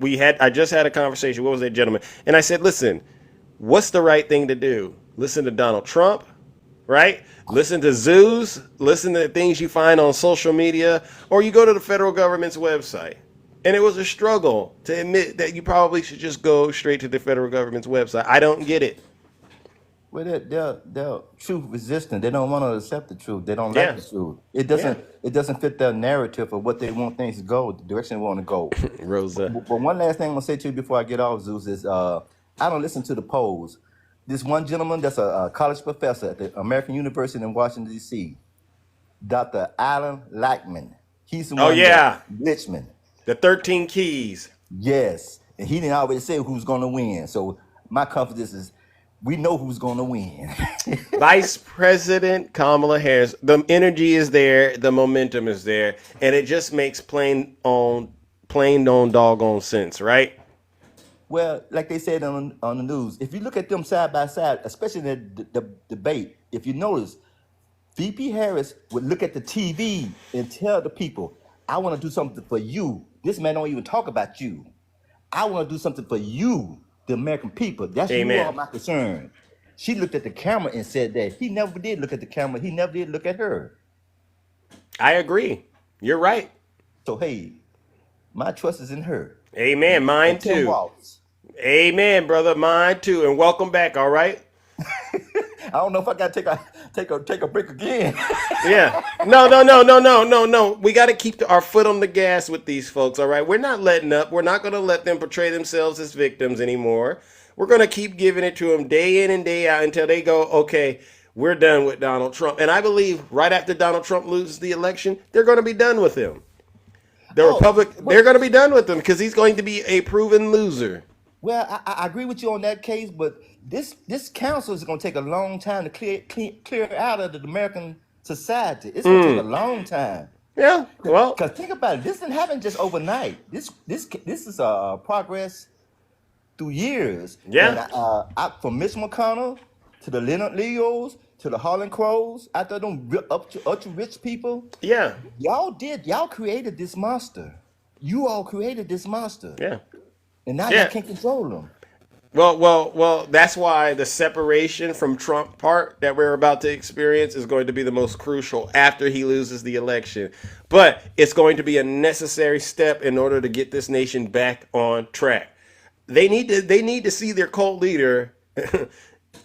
I just had a conversation. What was that gentleman? And I said, listen, what's the right thing to do? Listen to Donald Trump, right? Listen to zoos. Listen to things you find on social media, or you go to the federal government's website. And it was a struggle to admit that you probably should just go straight to the federal government's website. I don't get it. Well, they're truth resistant. They don't want to accept the truth. They don't Yeah. like the truth. It doesn't fit their narrative of what they want things to go, the direction they want to go. Rosa. But one last thing I'm gonna say to you before I get off, Zeus, is I don't listen to the polls. This one gentleman that's a college professor at the American University in Washington, D.C., Dr. Alan Lackman. He's the Oh, one yeah. Richmond. The 13 keys. Yes. And he didn't already say who's gonna win. So my confidence is we know who's gonna win. Vice President Kamala Harris. The energy is there, the momentum is there, and it just makes plain on doggone sense, right? Well, like they said on the news, if you look at them side by side, especially in the debate, if you notice, VP Harris would look at the TV and tell the people, I want to do something for you. This man don't even talk about you. I want to do something for you, the American people. That's Amen. you all my concern. She looked at the camera and said that. He never did look at the camera. He never did look at her. I agree. You're right. So, hey, my trust is in her. Amen. Mine And Tim too. Walz. Amen, brother. Mine too. And welcome back. All right. I don't know if I got to take a break again. Yeah. No. We got to keep our foot on the gas with these folks. All right. We're not letting up. We're not going to let them portray themselves as victims anymore. We're going to keep giving it to them day in and day out until they go, okay, we're done with Donald Trump. And I believe right after Donald Trump loses the election, they're going to be done with him. They're going to be done with him because he's going to be a proven loser. Well, I agree with you on that case, but this council is going to take a long time to clear out of the American society. It's going to take a long time. Yeah, well, because think about it, this didn't happen just overnight. This is a progress through years. Yeah. And, from Mitch McConnell to the Leonard Leos to the Harlan Crows, after them ultra rich people. Yeah. Y'all created this monster. You all created this monster. Yeah. And now you can't control them. Well, that's why the separation from Trump part that we're about to experience is going to be the most crucial after he loses the election. But it's going to be a necessary step in order to get this nation back on track. They need to see their cult leader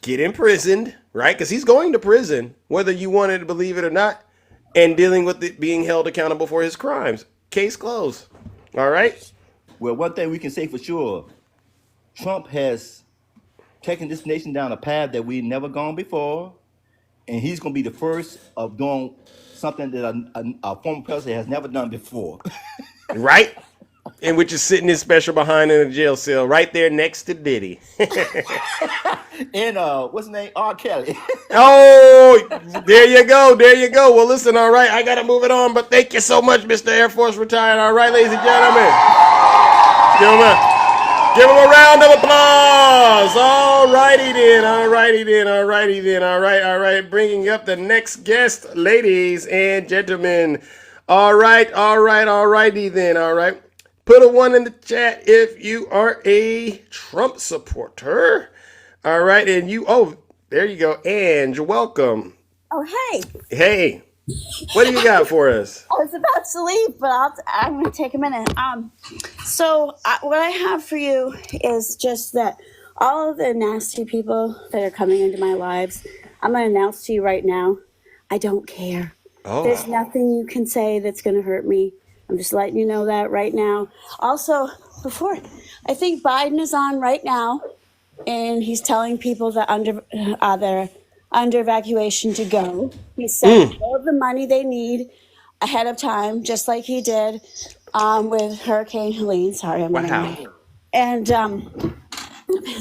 get imprisoned, right? Because he's going to prison, whether you wanted to believe it or not, and dealing with it being held accountable for his crimes. Case closed. All right? Well, one thing we can say for sure, Trump has taken this nation down a path that we've never gone before, and he's going to be the first of doing something that a former president has never done before. Right? And which is sitting his special behind in a jail cell right there next to Diddy. And what's his name? R. Kelly. Oh, there you go. Well, listen, all right, I got to move it on, but thank you so much, Mr. Air Force retired. All right, ladies and gentlemen. Give him a round of applause. All righty then. All right. Bringing up the next guest, ladies and gentlemen. All righty then. All right. Put a 1 in the chat if you are a Trump supporter. All right. And there you go. Ange, welcome. Oh, hey. Hey. What do you got for us? I was about to leave, but I'm going to take a minute. What I have for you is just that all of the nasty people that are coming into my lives, I'm going to announce to you right now, I don't care. Oh. There's nothing you can say that's going to hurt me. I'm just letting you know that right now. Also, I think Biden is on right now, and he's telling people that they're under evacuation to go. He's sending all of the money they need ahead of time, just like he did with Hurricane Helene. Sorry, I'm running Wow. around. And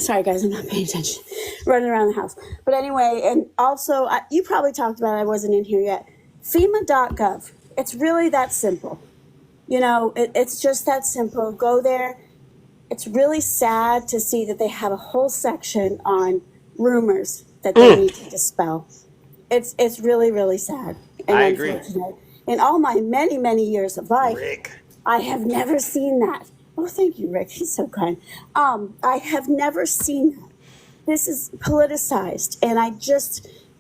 sorry, guys, I'm not paying attention. Running around the house. But anyway, and also, you probably talked about it. I wasn't in here yet. FEMA.gov. It's really that simple. You know, it's just that simple. Go there. It's really sad to see that they have a whole section on rumors that they need to dispel. It's really, really sad and I agree. unfortunate. In all my many, many years of life, Rick. I have never seen that. Oh, thank you, Rick. He's so kind. I have never seen that. This is politicized, and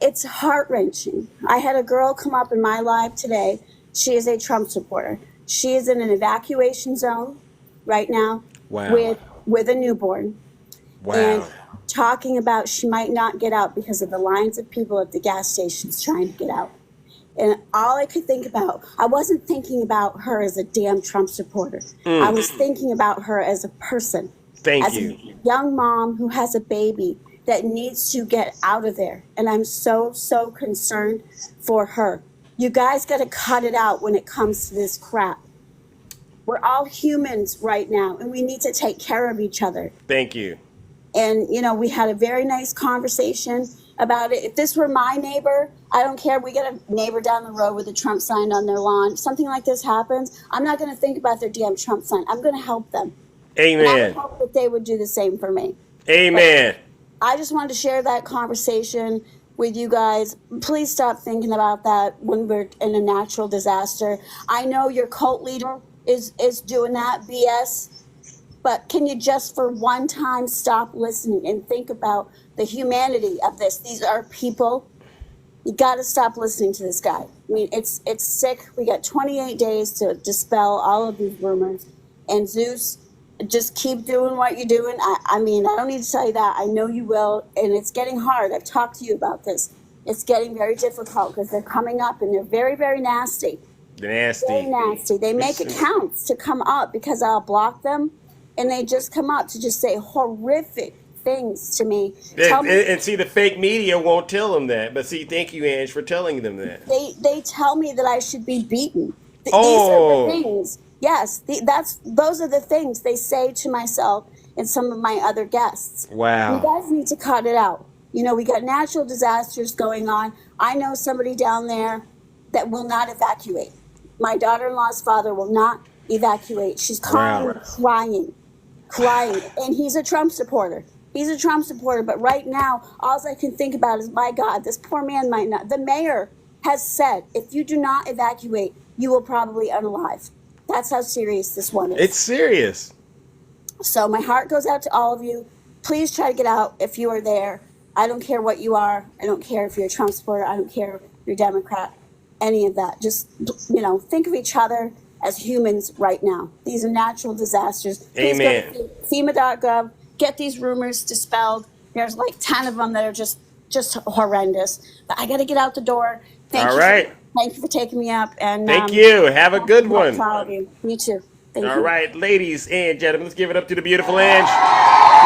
it's heart-wrenching. I had a girl come up in my live today. She is a Trump supporter. She is in an evacuation zone right now Wow. with a newborn, and Wow. talking about she might not get out because of the lines of people at the gas stations trying to get out. And all I could think about, I wasn't thinking about her as a damn Trump supporter. I was thinking about her as a person, Thank as you. a young mom who has a baby that needs to get out of there. And I'm so, so concerned for her. You guys got to cut it out when it comes to this crap. We're all humans right now, and we need to take care of each other. Thank you. And, you know, we had a very nice conversation about it. If this were my neighbor, I don't care. We get a neighbor down the road with a Trump sign on their lawn. If something like this happens, I'm not going to think about their damn Trump sign. I'm going to help them. And I would Amen. hope that they would do the same for me. Amen. I just wanted to share that conversation with you guys. Please stop thinking about that when we're in a natural disaster. I know your cult leader is doing that BS, but can you just for one time stop listening and think about the humanity of this? These are people. You got to stop listening to this guy. I mean, it's sick. We got 28 days to dispel all of these rumors. And Zeus, just keep doing what you're doing. I mean, I don't need to tell you that. I know you will. And it's getting hard. I've talked to you about this. It's getting very difficult because they're coming up and they're very, very nasty. Very Nasty. nasty. They make accounts to come up because I'll block them. And they just come up to just say horrific things to me. Tell And, me and see, the fake media won't tell them that. But see, thank you, Ange, for telling them that. they tell me that I should be beaten. These Oh. are the things. Yes, those are the things they say to myself and some of my other guests. You Wow. guys need to cut it out. You know, we got natural disasters going on. I know somebody down there that will not evacuate. My daughter-in-law's father will not evacuate. She's calling, crying, and he's a Trump supporter. He's a Trump supporter, but right now, all I can think about is, my God, this poor man might not. The mayor has said, if you do not evacuate, you will probably unalive. That's how serious this one is. It's serious. So my heart goes out to all of you. Please try to get out if you are there. I don't care what you are. I don't care if you're a Trump supporter. I don't care if you're a Democrat. Any of that. Just, you know, think of each other as humans right now. These are natural disasters. Please Amen. go to FEMA.gov. Get these rumors dispelled. There's like 10 of them that are just horrendous. But I got to get out the door. All right. Thank you for taking me up. And Thank you. Have a good one. All of you. You too. Thank All you. right, ladies and gentlemen, let's give it up to the beautiful Ange.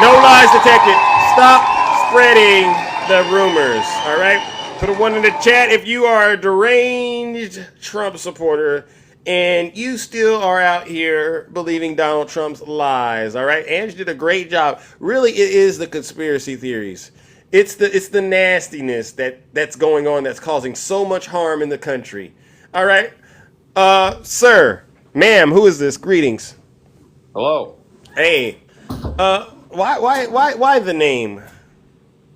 No lies detected. Stop spreading the rumors. All right? Put a 1 in the chat if you are a deranged Trump supporter and you still are out here believing Donald Trump's lies. All right? Ange did a great job. Really, it is the conspiracy theories. It's the nastiness that's going on that's causing so much harm in the country. All right? Sir, ma'am, who is this? Greetings. Hello. Hey. Why the name?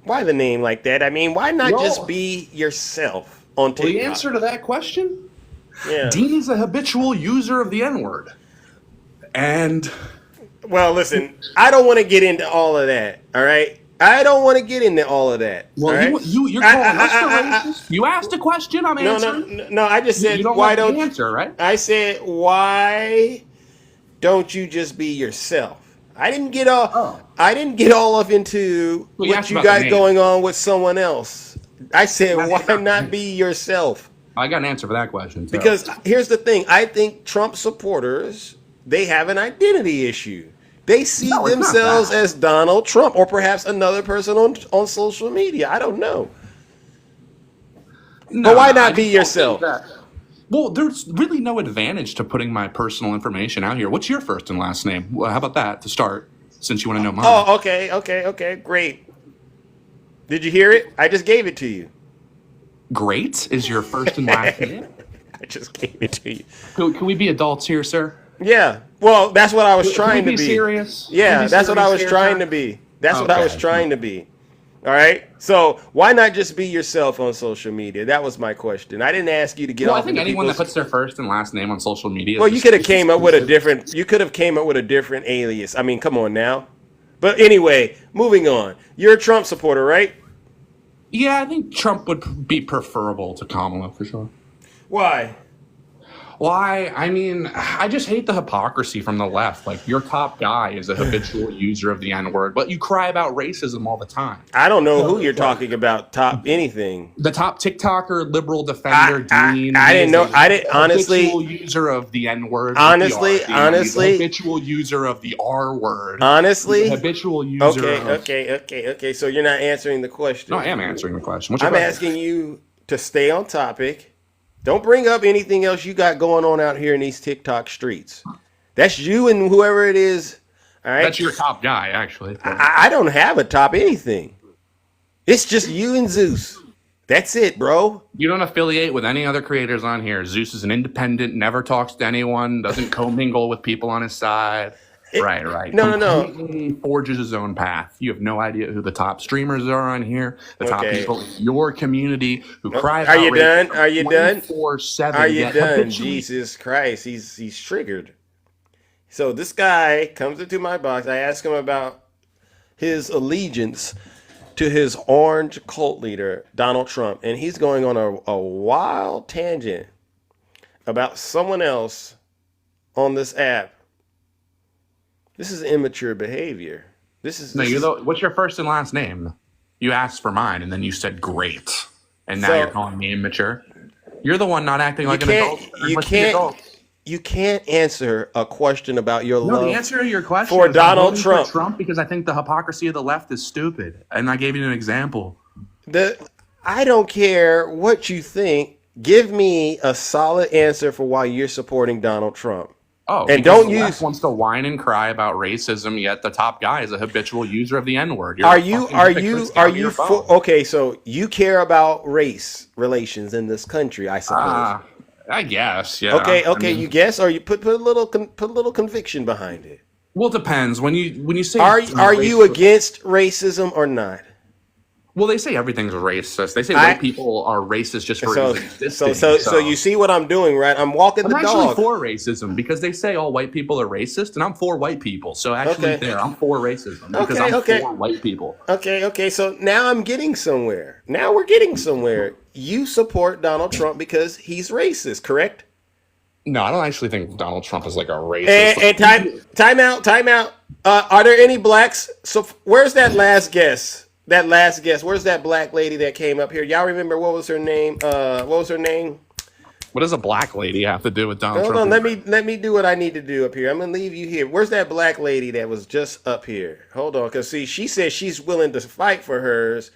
Why the name like that? I mean, why not just be yourself on TikTok? Well, the answer to that question? Yeah. Dean is a habitual user of the N-word. And well, listen, I don't want to get into all of that, all right? I don't want to get into all of that. well, all right? you're calling us the racist. You asked a question, I'm answering. No, I just said, you don't why like don't the answer, right? I said, why don't you just be yourself? I didn't get all up into Well, you what asked you about the got name. going on with someone else. I said, why not be yourself? I got an answer for that question, too. Because here's the thing. I think Trump supporters, they have an identity issue. They see No, it's not themselves that. as Donald Trump or perhaps another person on social media. I don't know. No, But why no, I not be just don't think yourself? that. Well, there's really no advantage to putting my personal information out here. What's your first and last name? Well, how about that to start, since you want to know mine? Oh, okay, great. Did you hear it? I just gave it to you. Great is your first and last name. I just gave it to you. Can we be adults here, sir? Yeah. Well, that's what I was Can we trying to be be. serious? Can we Yeah, be that's what I serious was here, trying sir? to be. That's what I was Okay. trying to be. All right. So why not just be yourself on social media? That was my question. I didn't ask you to get Well, I off think into anyone that people's. puts their first and last name on social media. Well, is you just- could have is came just up with a stupid. different. You could have came up with a different alias. I mean, come on now. But anyway, moving on. You're a Trump supporter, right? Yeah, I think Trump would be preferable to Kamala for sure. Why? Why? I mean, I just hate the hypocrisy from the left. Like, your top guy is a habitual user of the N-word, but you cry about racism all the time. I don't know who you're talking about. Top anything. The top TikToker, liberal defender, Dean. I didn't know. I didn't honestly. Habitual user of the N-word. Honestly, with the R, honestly. He's a habitual user of the R word. Honestly. He's a habitual user Okay. So you're not answering the question. No, I am answering the question. What's your I'm question? asking you to stay on topic. Don't bring up anything else you got going on out here in these TikTok streets. That's you and whoever it is. All right. That's your top guy, actually. I don't have a top anything. It's just you and Zeus. That's it, bro. You don't affiliate with any other creators on here. Zeus is an independent, never talks to anyone, doesn't commingle with people on his side. Right. No. Completely forges his own path. You have no idea who the top streamers are on here. The top Okay. people in your community who cry Are about you done? racism Are you done? 24/7. Are you yet done? habitually- Jesus Christ, he's triggered. So this guy comes into my box. I ask him about his allegiance to his orange cult leader, Donald Trump, and he's going on a wild tangent about someone else on this app. This is immature behavior. What's your first and last name? You asked for mine, and then you said great, and now So- you're calling me immature. You're the one not acting like an can't- adult. you Let's be can't- adults. You can't answer a question about your No, love the answer to your question for is I'm Donald voting Trump. for Trump because I think the hypocrisy of the left is stupid, and I gave you an example. I don't care what you think. Give me a solid answer for why you're supporting Donald Trump. Oh, and because don't the use. left wants to whine and cry about racism, yet the top guy is a habitual user of the N-word. Are you for? Okay, so you care about race relations in this country, I suppose. I guess, yeah. Okay, I mean, you guess, or you put a little conviction behind it. Well, it depends. When you say Are you against racism or not? Well, they say everything's racist. They say white people are racist just for existing. So you see what I'm doing, right? I'm walking the I'm actually dog. for racism because they say all white people are racist, and I'm for white people. So actually, I'm for racism because I'm for white people. Okay. So now I'm getting somewhere. Now we're getting somewhere. You support Donald Trump because he's racist, correct? No, I don't actually think Donald Trump is like a racist. And time out. Are there any blacks? So where's that last guest? Where's that black lady that came up here? Y'all remember what was her name? What does a black lady have to do with Donald Hold Trump? on, let me do what I need to do up here. I'm gonna leave you here. Where's that black lady that was just up here? Hold on, cause see, she said she's willing to fight for hers.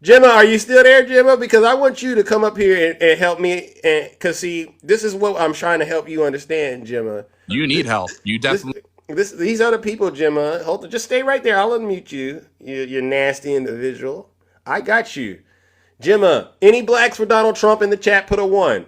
Gemma, are you still there, Gemma? Because I want you to come up here and help me. And cause see, this is what I'm trying to help you understand, Gemma. You need help. You definitely. These other people, Gemma. Hold on, just stay right there. I'll unmute you. You nasty individual. I got you. Gemma, any blacks for Donald Trump in the chat? Put a 1.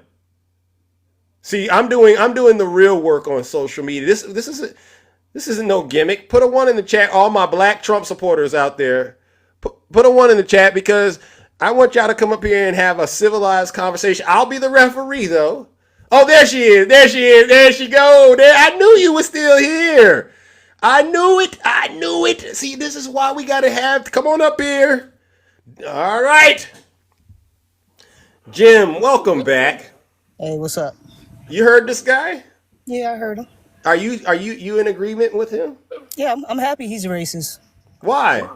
See, I'm doing the real work on social media. This isn't no gimmick. Put a 1 in the chat. All my black Trump supporters out there, put a 1 in the chat because I want y'all to come up here and have a civilized conversation. I'll be the referee though. Oh, there she is. There she go. I knew you were still here. I knew it. See, this is why we gotta come on up here. All right. Jim, welcome back. Hey, what's up? You heard this guy? Yeah, I heard him. Are you in agreement with him? Yeah, I'm happy he's racist. Why?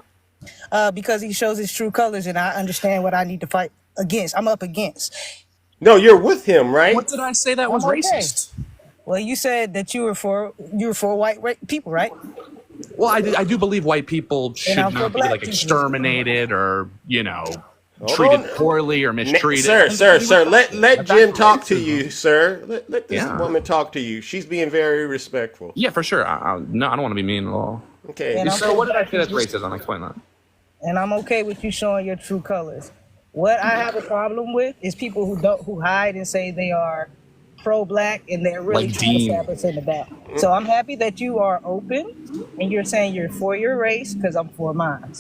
Because he shows his true colors, and I understand what I need to fight against. I'm up against. No, you're with him, right? What did I say that was I'm okay. racist? Well, you said that you were for people, right? Well, I do believe white people And should I'm for not be black like people. exterminated or Hold treated on. poorly or mistreated. Sir. Let Jim talk to you, sir. Let this Yeah. woman talk to you. She's being very respectful. Yeah, for sure. No, I don't want to be mean at all. Okay. And I'm So for what did I black say that's people. racism? Explain that. And I'm okay with you showing your true colors. What I have a problem with is people who hide and say they are pro-black and they're really Like trying to Dean. stab us in the back. So I'm happy that you are open and you're saying you're for your race because I'm for mine.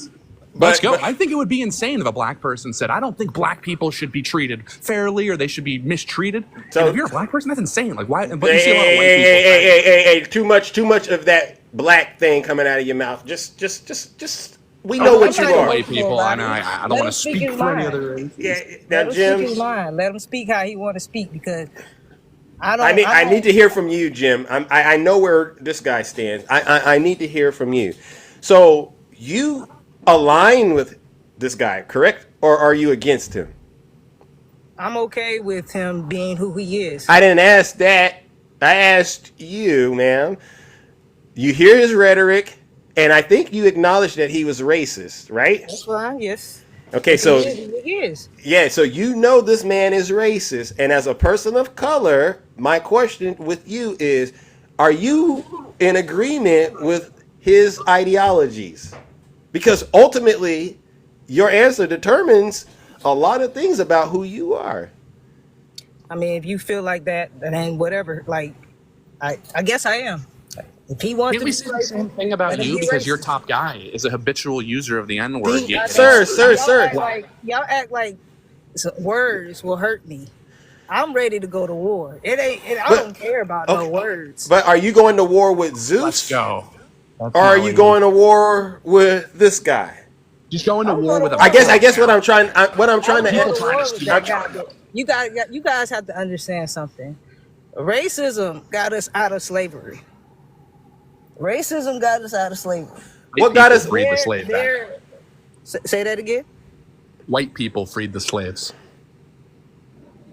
Let's go. I think it would be insane if a black person said, I don't think black people should be treated fairly or they should be mistreated. And if you're a black person, that's insane. Like, why? But you see a lot of white people. Hey, too much of that black thing coming out of your mouth. Just we know what you are. White people, I know. I don't want to speak for any other race. Yeah, Let now him speak Jim, his mind. Let him speak how he want to speak because I I need to hear from you, Jim. I know where this guy stands. I need to hear from you. So you align with this guy, correct? Or are you against him? I'm okay with him being who he is. I didn't ask that. I asked you, ma'am. You hear his rhetoric, and I think you acknowledged that he was racist, right? That's fine, yes. Okay, so He is. yeah, so you know this man is racist, and as a person of color, my question with you is, are you in agreement with his ideologies? Because ultimately, your answer determines a lot of things about who you are. I mean, if you feel like that, then whatever. Like, I guess I am. If he wants Can't to we be say the same thing about let him you be because your racist. top guy is a habitual user of the N-word? Sir. Y'all act like words will hurt me. I'm ready to go to war. I don't care about no words. But are you going to war with Zeus? Let's go. Or are you going to war with this guy? Just going to war with a I guess what I'm trying to You guys have to understand something. Racism got us out of slavery. Racism got us out of slavery. What got us? Freed the slave back. Say that again. White people freed the slaves.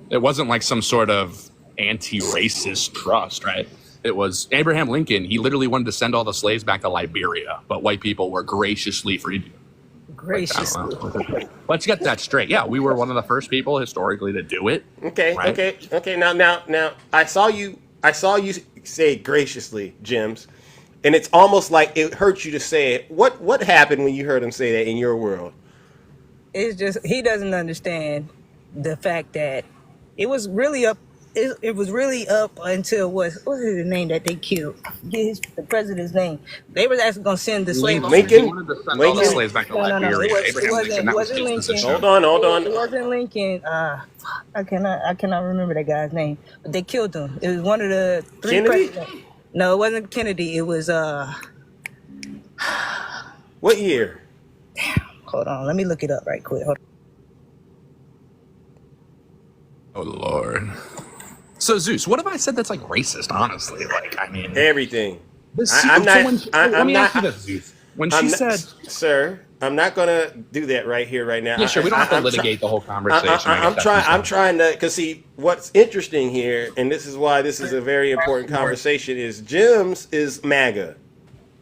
It wasn't like some sort of anti-racist trust, right? It was Abraham Lincoln. He literally wanted to send all the slaves back to Liberia, but white people were graciously freed. Graciously. Let's get that straight. Yeah, we were one of the first people historically to do it. Okay. Now I saw you say graciously, Jims, and it's almost like it hurts you to say it. What happened when you heard him say that in your world? It's just he doesn't understand the fact that it was really up. It was really up until what was the name that they killed? The president's name. They were actually going to send the slave Lincoln. He wanted to send all the slaves back to Liberia. It wasn't Lincoln. Hold on. It wasn't Lincoln. I cannot remember that guy's name. But they killed him. It was one of the three Kennedy? presidents. No, it wasn't Kennedy. It was What year? Hold on, let me look it up right quick. Hold Oh Lord. So Zeus, what have I said that's like racist? Honestly, like I mean everything. I'm not asking this, Zeus. When she said, "Sir, I'm not gonna do that right here, right now." Yeah, sure. We don't have to litigate the whole conversation. I'm trying to, because see, what's interesting here, and this is why this is a very important conversation, is Jim's is MAGA.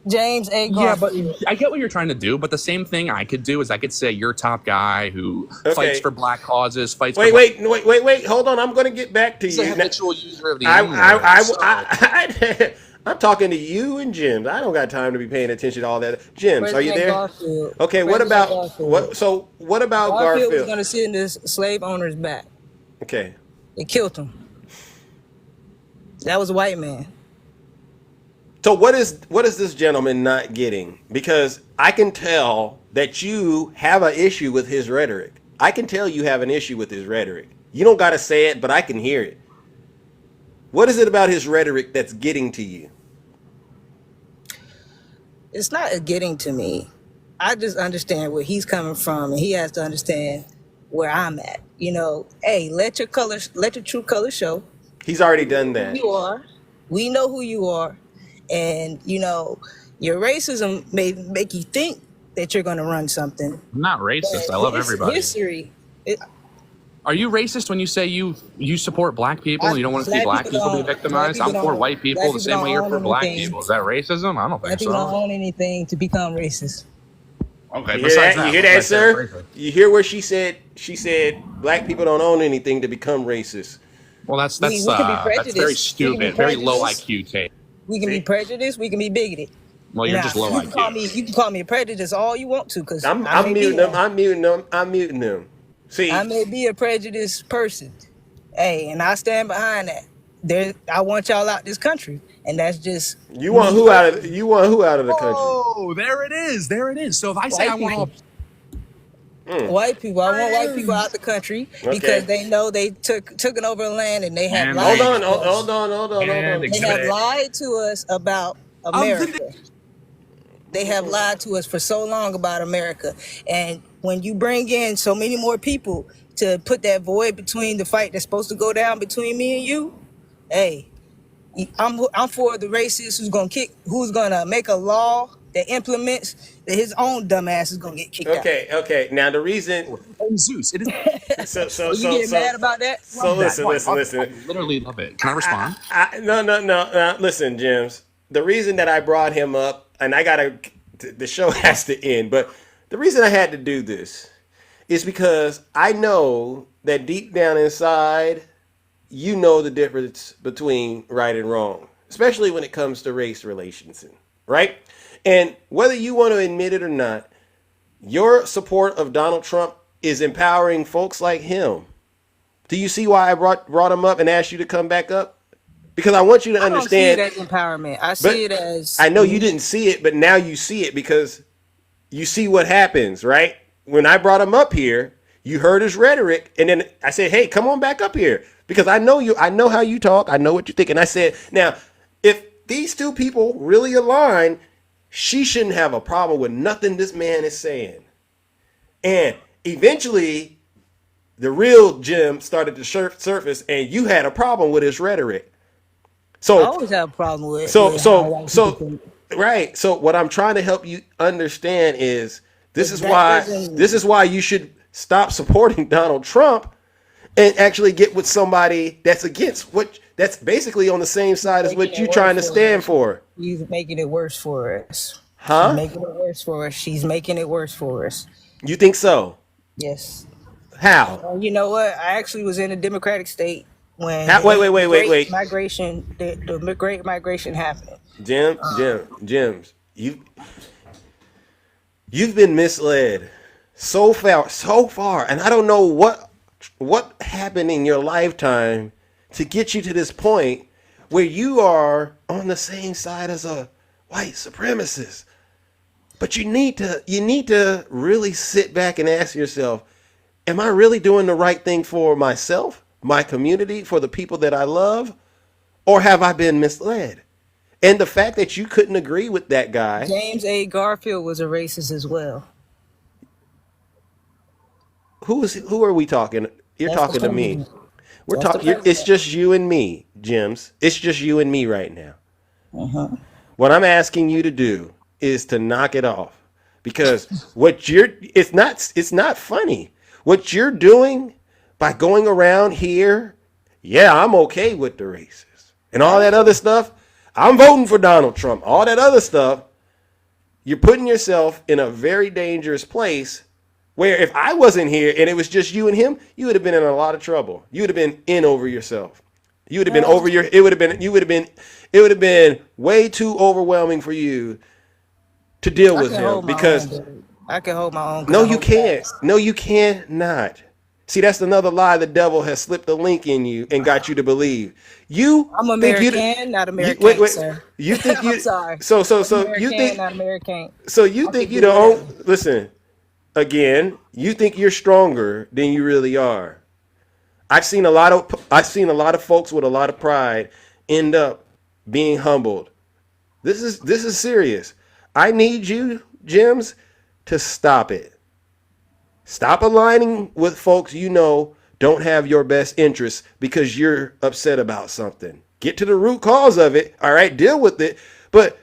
James A. Yeah, but Garfield. I get what you're trying to do, but the same thing I could do is I could say you're top guy who fights for black causes, fights. Wait, hold on. I'm going to get back to He's you. a habitual user of the I'm talking to you and Jim. I don't got time to be paying attention to all that. Jims, are you there? Garfield. Okay, what about Garfield? was going to send his slave owners back. Okay. They killed him. That was a white man. So what is this gentleman not getting? Because I can tell that you have an issue with his rhetoric. I can tell you have an issue with his rhetoric. You don't got to say it, but I can hear it. What is it about his rhetoric that's getting to you? It's not getting to me. I just understand where he's coming from, and he has to understand where I'm at. You know, hey, let your true colors show. He's already done that. Who you are. We know who you are. And, you know, your racism may make you think that you're going to run something. I'm not racist. I love everybody. History. Are you racist when you say you support black people and you don't want to see black people be victimized? I'm for white people the same way you're for black people. Is that racism? I don't think people don't so. own anything to become racist. Okay, You hear besides that? You that, hear what that, did I say sir? racist? You hear what she said? She said black people don't own anything to become racist. Well, that's We can be very prejudiced. We can be stupid, very low prejudiced. IQ take. We can be prejudiced. We can be bigoted. Well, you're Now, just low you can call IQ. me. You can call me a prejudice all you want to, because I'm I may be muting them. one. I'm muting them. I'm muting them. See, I may be a prejudiced person. Hey, and I stand behind that. I want y'all out this country, and that's just you want me who out of you want who out of the country? Oh, there it is. There it is. So if I say I white want all people. White people. I want white people out the country because they know they took it over the land, and they have And lied. Hold on, to us. hold on, hold on, hold on. They have lied to us about America. They have lied to us for so long about America. And when you bring in so many more people to put that void between the fight that's supposed to go down between me and you, hey, I'm for the racist who's gonna make a law that implements that his own dumb ass is gonna get kicked out. Okay. Now the reason Zeus, it is. So you get mad about that? So listen. I literally love it. Can I respond? No. Listen, James. The reason that I brought him up, and the show has to end, but the reason I had to do this is because I know that deep down inside, you know the difference between right and wrong, especially when it comes to race relations, right? And whether you want to admit it or not, your support of Donald Trump is empowering folks like him. Do you see why I brought him up and asked you to come back up? Because I want you to understand. I don't see it as empowerment. I see it as. I know you didn't see it, but now you see it because you see what happens, right? When I brought him up here, you heard his rhetoric, and then I said, "Hey, come on back up here," because I know you. I know how you talk. I know what you think. And I said, "Now, if these two people really align, she shouldn't have a problem with nothing this man is saying." And eventually, the real Jim started to surface, and you had a problem with his rhetoric. So I always have a problem with. Right. So what I'm trying to help you understand is this is why you should stop supporting Donald Trump and actually get with somebody that's that's basically on the same side as what you're trying to stand for. He's making it worse for us. Huh? She's making it worse for us. She's making it worse for us. You think so? Yes. How? You know what? I actually was in a Democratic state when wait. Migration, the great migration happened. Jims, you've been misled so far, and I don't know what happened in your lifetime to get you to this point where you are on the same side as a white supremacist. But you need to really sit back and ask yourself, am I really doing the right thing for myself, my community, for the people that I love, or have I been misled? And the fact that you couldn't agree with that guy. James A. Garfield was a racist as well. Who are we talking? You're That's talking the to me. president. We're That's the talking. It's president. just you and me, Jims. It's just you and me right now. What I'm asking you to do is to knock it off, because it's not funny. What you're doing by going around here, yeah, I'm okay with the racists and all that other stuff. I'm voting for Donald Trump. All that other stuff, you're putting yourself in a very dangerous place where if I wasn't here and it was just you and him, you would have been in a lot of trouble. You would have been in over yourself. You would have been over your, it would have been way too overwhelming for you to deal with him because I can hold my own. no, you can't. No, you cannot. See, that's another lie the devil has slipped a link in you and got you to believe. I'm American, not American, wait, sir. You think you? I'm sorry. So American, you think? not American. So you think you don't? Listen, again, you think you're stronger than you really are. I've seen a lot of folks with a lot of pride end up being humbled. This is serious. I need you, Jims, to stop it. Stop aligning with folks you know don't have your best interests because you're upset about something. Get to the root cause of it, all right? Deal with it. But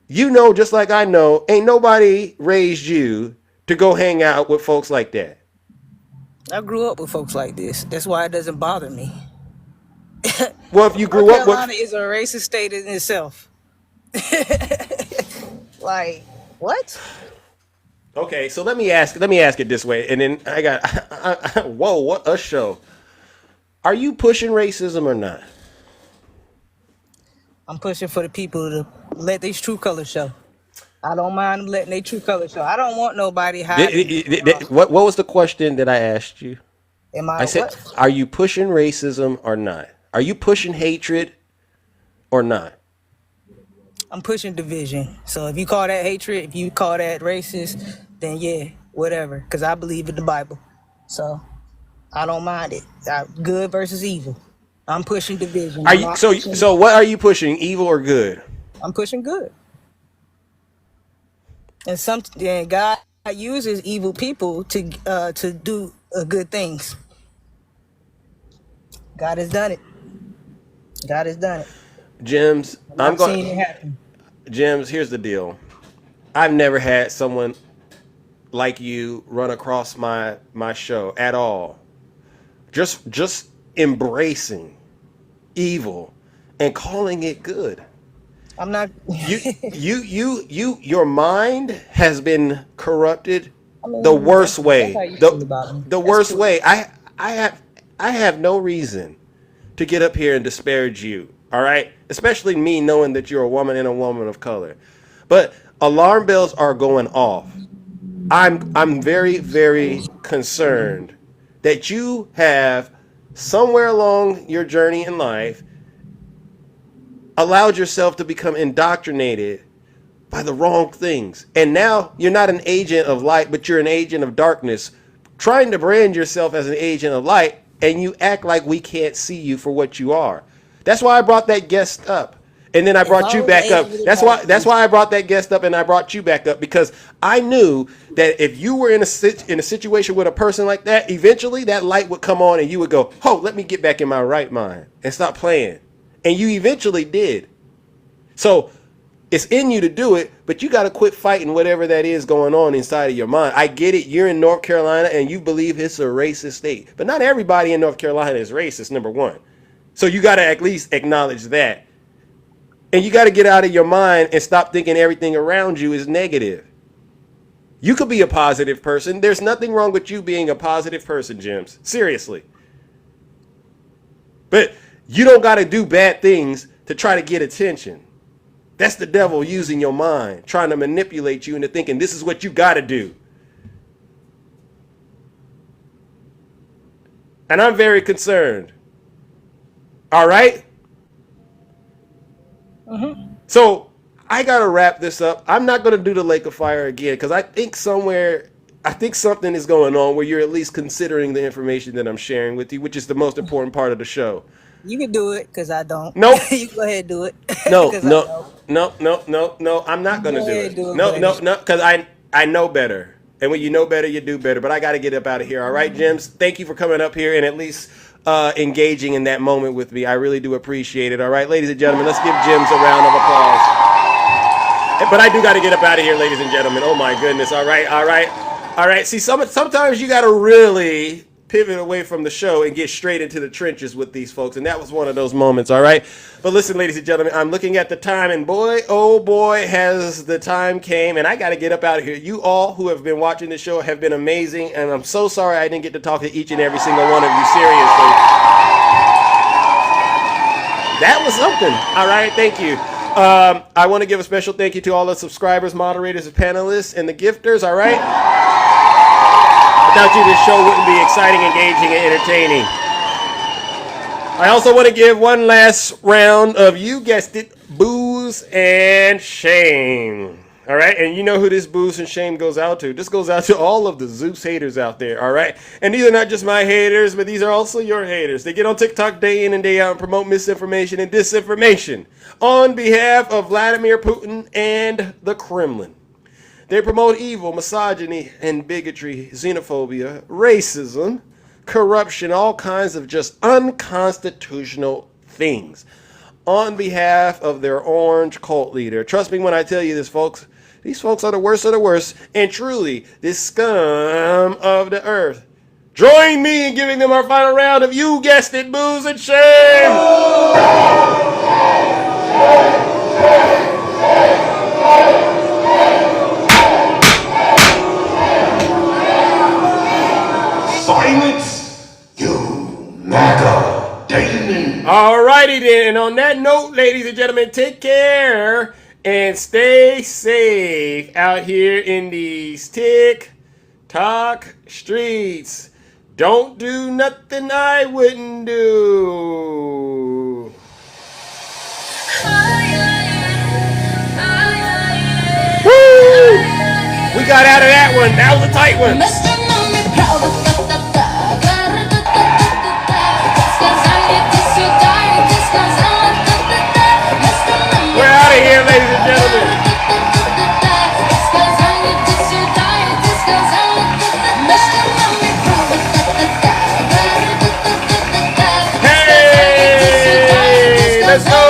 you know, just like I know, ain't nobody raised you to go hang out with folks like that. I grew up with folks like this. That's why it doesn't bother me. Well, if you North grew up Carolina with, is a racist state in itself. Like, what? okay, so let me ask it this way, and then I got, whoa, what a show. Are you pushing racism or not? I'm pushing for the people to let their true colors show. I don't mind them letting their true colors show. I don't want nobody hiding. What was the question that I asked you? Am I I said, what? are you pushing racism or not? Are you pushing hatred or not? I'm pushing division. So if you call that hatred, if you call that racist, then yeah, whatever. Because I believe in the Bible. So I don't mind it. Good versus evil. I'm pushing division. Are I'm you not so pushing. so? What are you pushing? Evil or good? I'm pushing good. And God uses evil people to do good things. God has done it. God has done it. Gems, And I'm I've seen going. it happen. Gems, here's the deal. I've never had someone like you run across my show at all. Just embracing evil and calling it good. I'm not. Your mind has been corrupted I the mean, worst that's how way. you feel about me. The That's worst cool. way. I have no reason to get up here and disparage you. All right? Especially me knowing that you're a woman and a woman of color. But alarm bells are going off. I'm very, very concerned that you have somewhere along your journey in life allowed yourself to become indoctrinated by the wrong things. And now you're not an agent of light, but you're an agent of darkness, trying to brand yourself as an agent of light, and you act like we can't see you for what you are. That's why I brought that guest up. And then I If brought I you was back up. able to That's why I brought that guest up and I brought you back up, because I knew that if you were in a situation with a person like that, eventually that light would come on and you would go, "Oh, let me get back in my right mind and stop playing." And you eventually did. So it's in you to do it, but you got to quit fighting whatever that is going on inside of your mind. I get it. You're in North Carolina and you believe it's a racist state, but not everybody in North Carolina is racist, number one. So you got to at least acknowledge that. And you got to get out of your mind and stop thinking everything around you is negative. You could be a positive person. There's nothing wrong with you being a positive person, James. Seriously. But you don't got to do bad things to try to get attention. That's the devil using your mind, trying to manipulate you into thinking this is what you got to do. And I'm very concerned. All right? So I got to wrap this up. I'm not going to do the Lake of Fire again because I think something is going on where you're at least considering the information that I'm sharing with you, which is the most important part of the show. You can do it because I don't. Nope. You go ahead and do it. No, 'Cause I no, don't. no. I'm not You gonna go do ahead it. and do it, No, baby. no, because I know better. And when you know better, you do better. But I got to get up out of here. All right, Jims. Thank you for coming up here and at least engaging in that moment with me. I really do appreciate it. All right, ladies and gentlemen, let's give Jims a round of applause. But I do got to get up out of here, ladies and gentlemen. Oh my goodness. All right. See, sometimes you got to really pivot away from the show and get straight into the trenches with these folks, and that was one of those moments. All right. But listen, ladies and gentlemen, I'm looking at the time, and boy, oh boy, has the time came, and I got to get up out of here. You all who have been watching the show have been amazing, and I'm so sorry I didn't get to talk to each and every single one of you. Seriously, that was something. All right. Thank you. I want to give a special thank you to all the subscribers, moderators, and panelists, and the gifters, all right? Without you, this show wouldn't be exciting, engaging, and entertaining. I also want to give one last round of, you guessed it, booze and shame. All right, and you know who this booze and shame goes out to. This goes out to all of the Zeus haters out there, all right? And these are not just my haters, but these are also your haters. They get on TikTok day in and day out and promote misinformation and disinformation on behalf of Vladimir Putin and the Kremlin. They promote evil, misogyny, and bigotry, xenophobia, racism, corruption, all kinds of just unconstitutional things on behalf of their orange cult leader. Trust me when I tell you this, folks. These folks are the worst of the worst, and truly, this scum of the earth Join me in giving them our final round of You Guessed It, Booze and Shame. Silence, you MAGA demon. Alrighty then, and on that note, ladies and gentlemen, take care and stay safe out here in these TikTok streets. Don't do nothing I wouldn't do. Woo! We got out of that one. That was a tight one. We're out of here, ladies and gentlemen. Hey, let's go.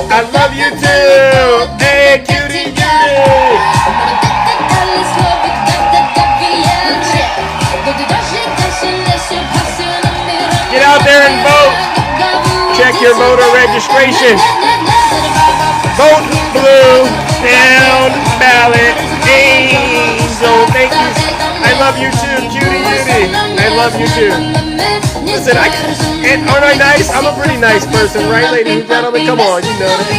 I love you too. Hey, cutie, cutie. Get out there and vote. Check your voter registration. Vote blue. Down ballot. Angel. Thank you. I love you too, cutie, cutie. I love you too. Listen, aren't I nice? I'm a pretty nice person, right, ladies and gentlemen? Come on, you know that.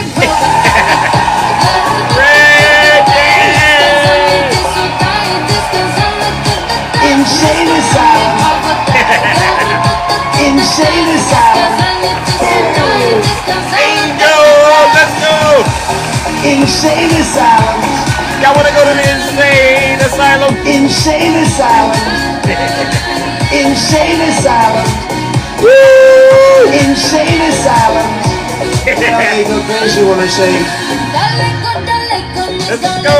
Insane asylum. Insane asylum. Angel, let's go. Insane asylum. Y'all want to go to the insane asylum? Insane asylum. Insane asylum. Woo! Insane asylum. They go crazy when I say, let's go.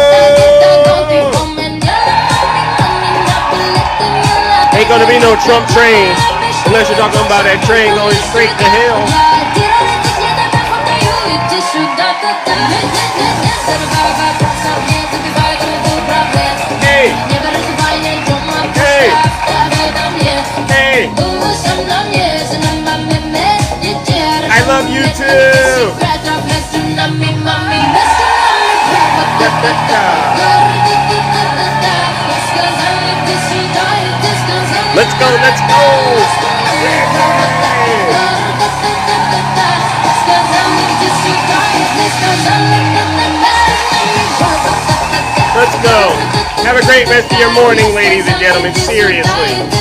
Ain't gonna be no Trump train unless you're talking about that train going straight to hell. Hey. Hey. Hey. I love you too. Let's go, let's go. Let's go. Have a great rest of your morning, ladies and gentlemen. Seriously.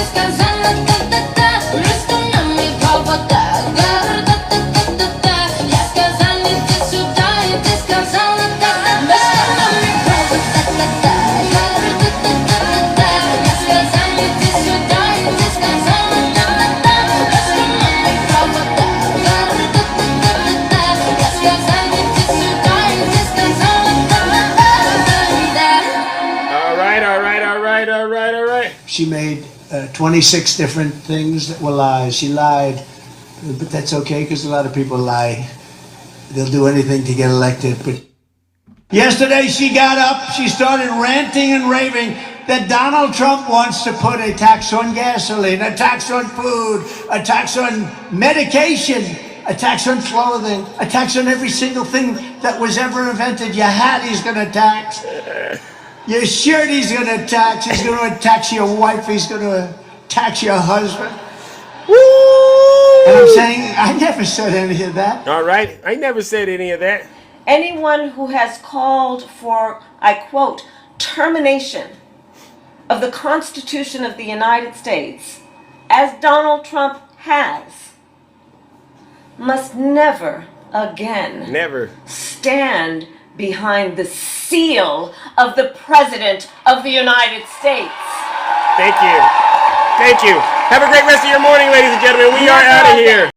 she made 26 different things that were lies. She lied, but that's okay because a lot of people lie. They'll do anything to get elected. But yesterday she got up, she started ranting and raving that Donald Trump wants to put a tax on gasoline, a tax on food, a tax on medication, a tax on clothing, a tax on every single thing that was ever invented. Your hat he's going to tax. Your shirt he's going to tax. He's going to tax your wife. He's going to tax your husband. Woo! And I'm saying, I never said any of that. All right. I never said any of that. Anyone who has called for, I quote, termination of the Constitution of the United States, as Donald Trump has, must never again stand behind the seal of the President of the United States. Thank you. Thank you. Have a great rest of your morning, ladies and gentlemen. We are out of here.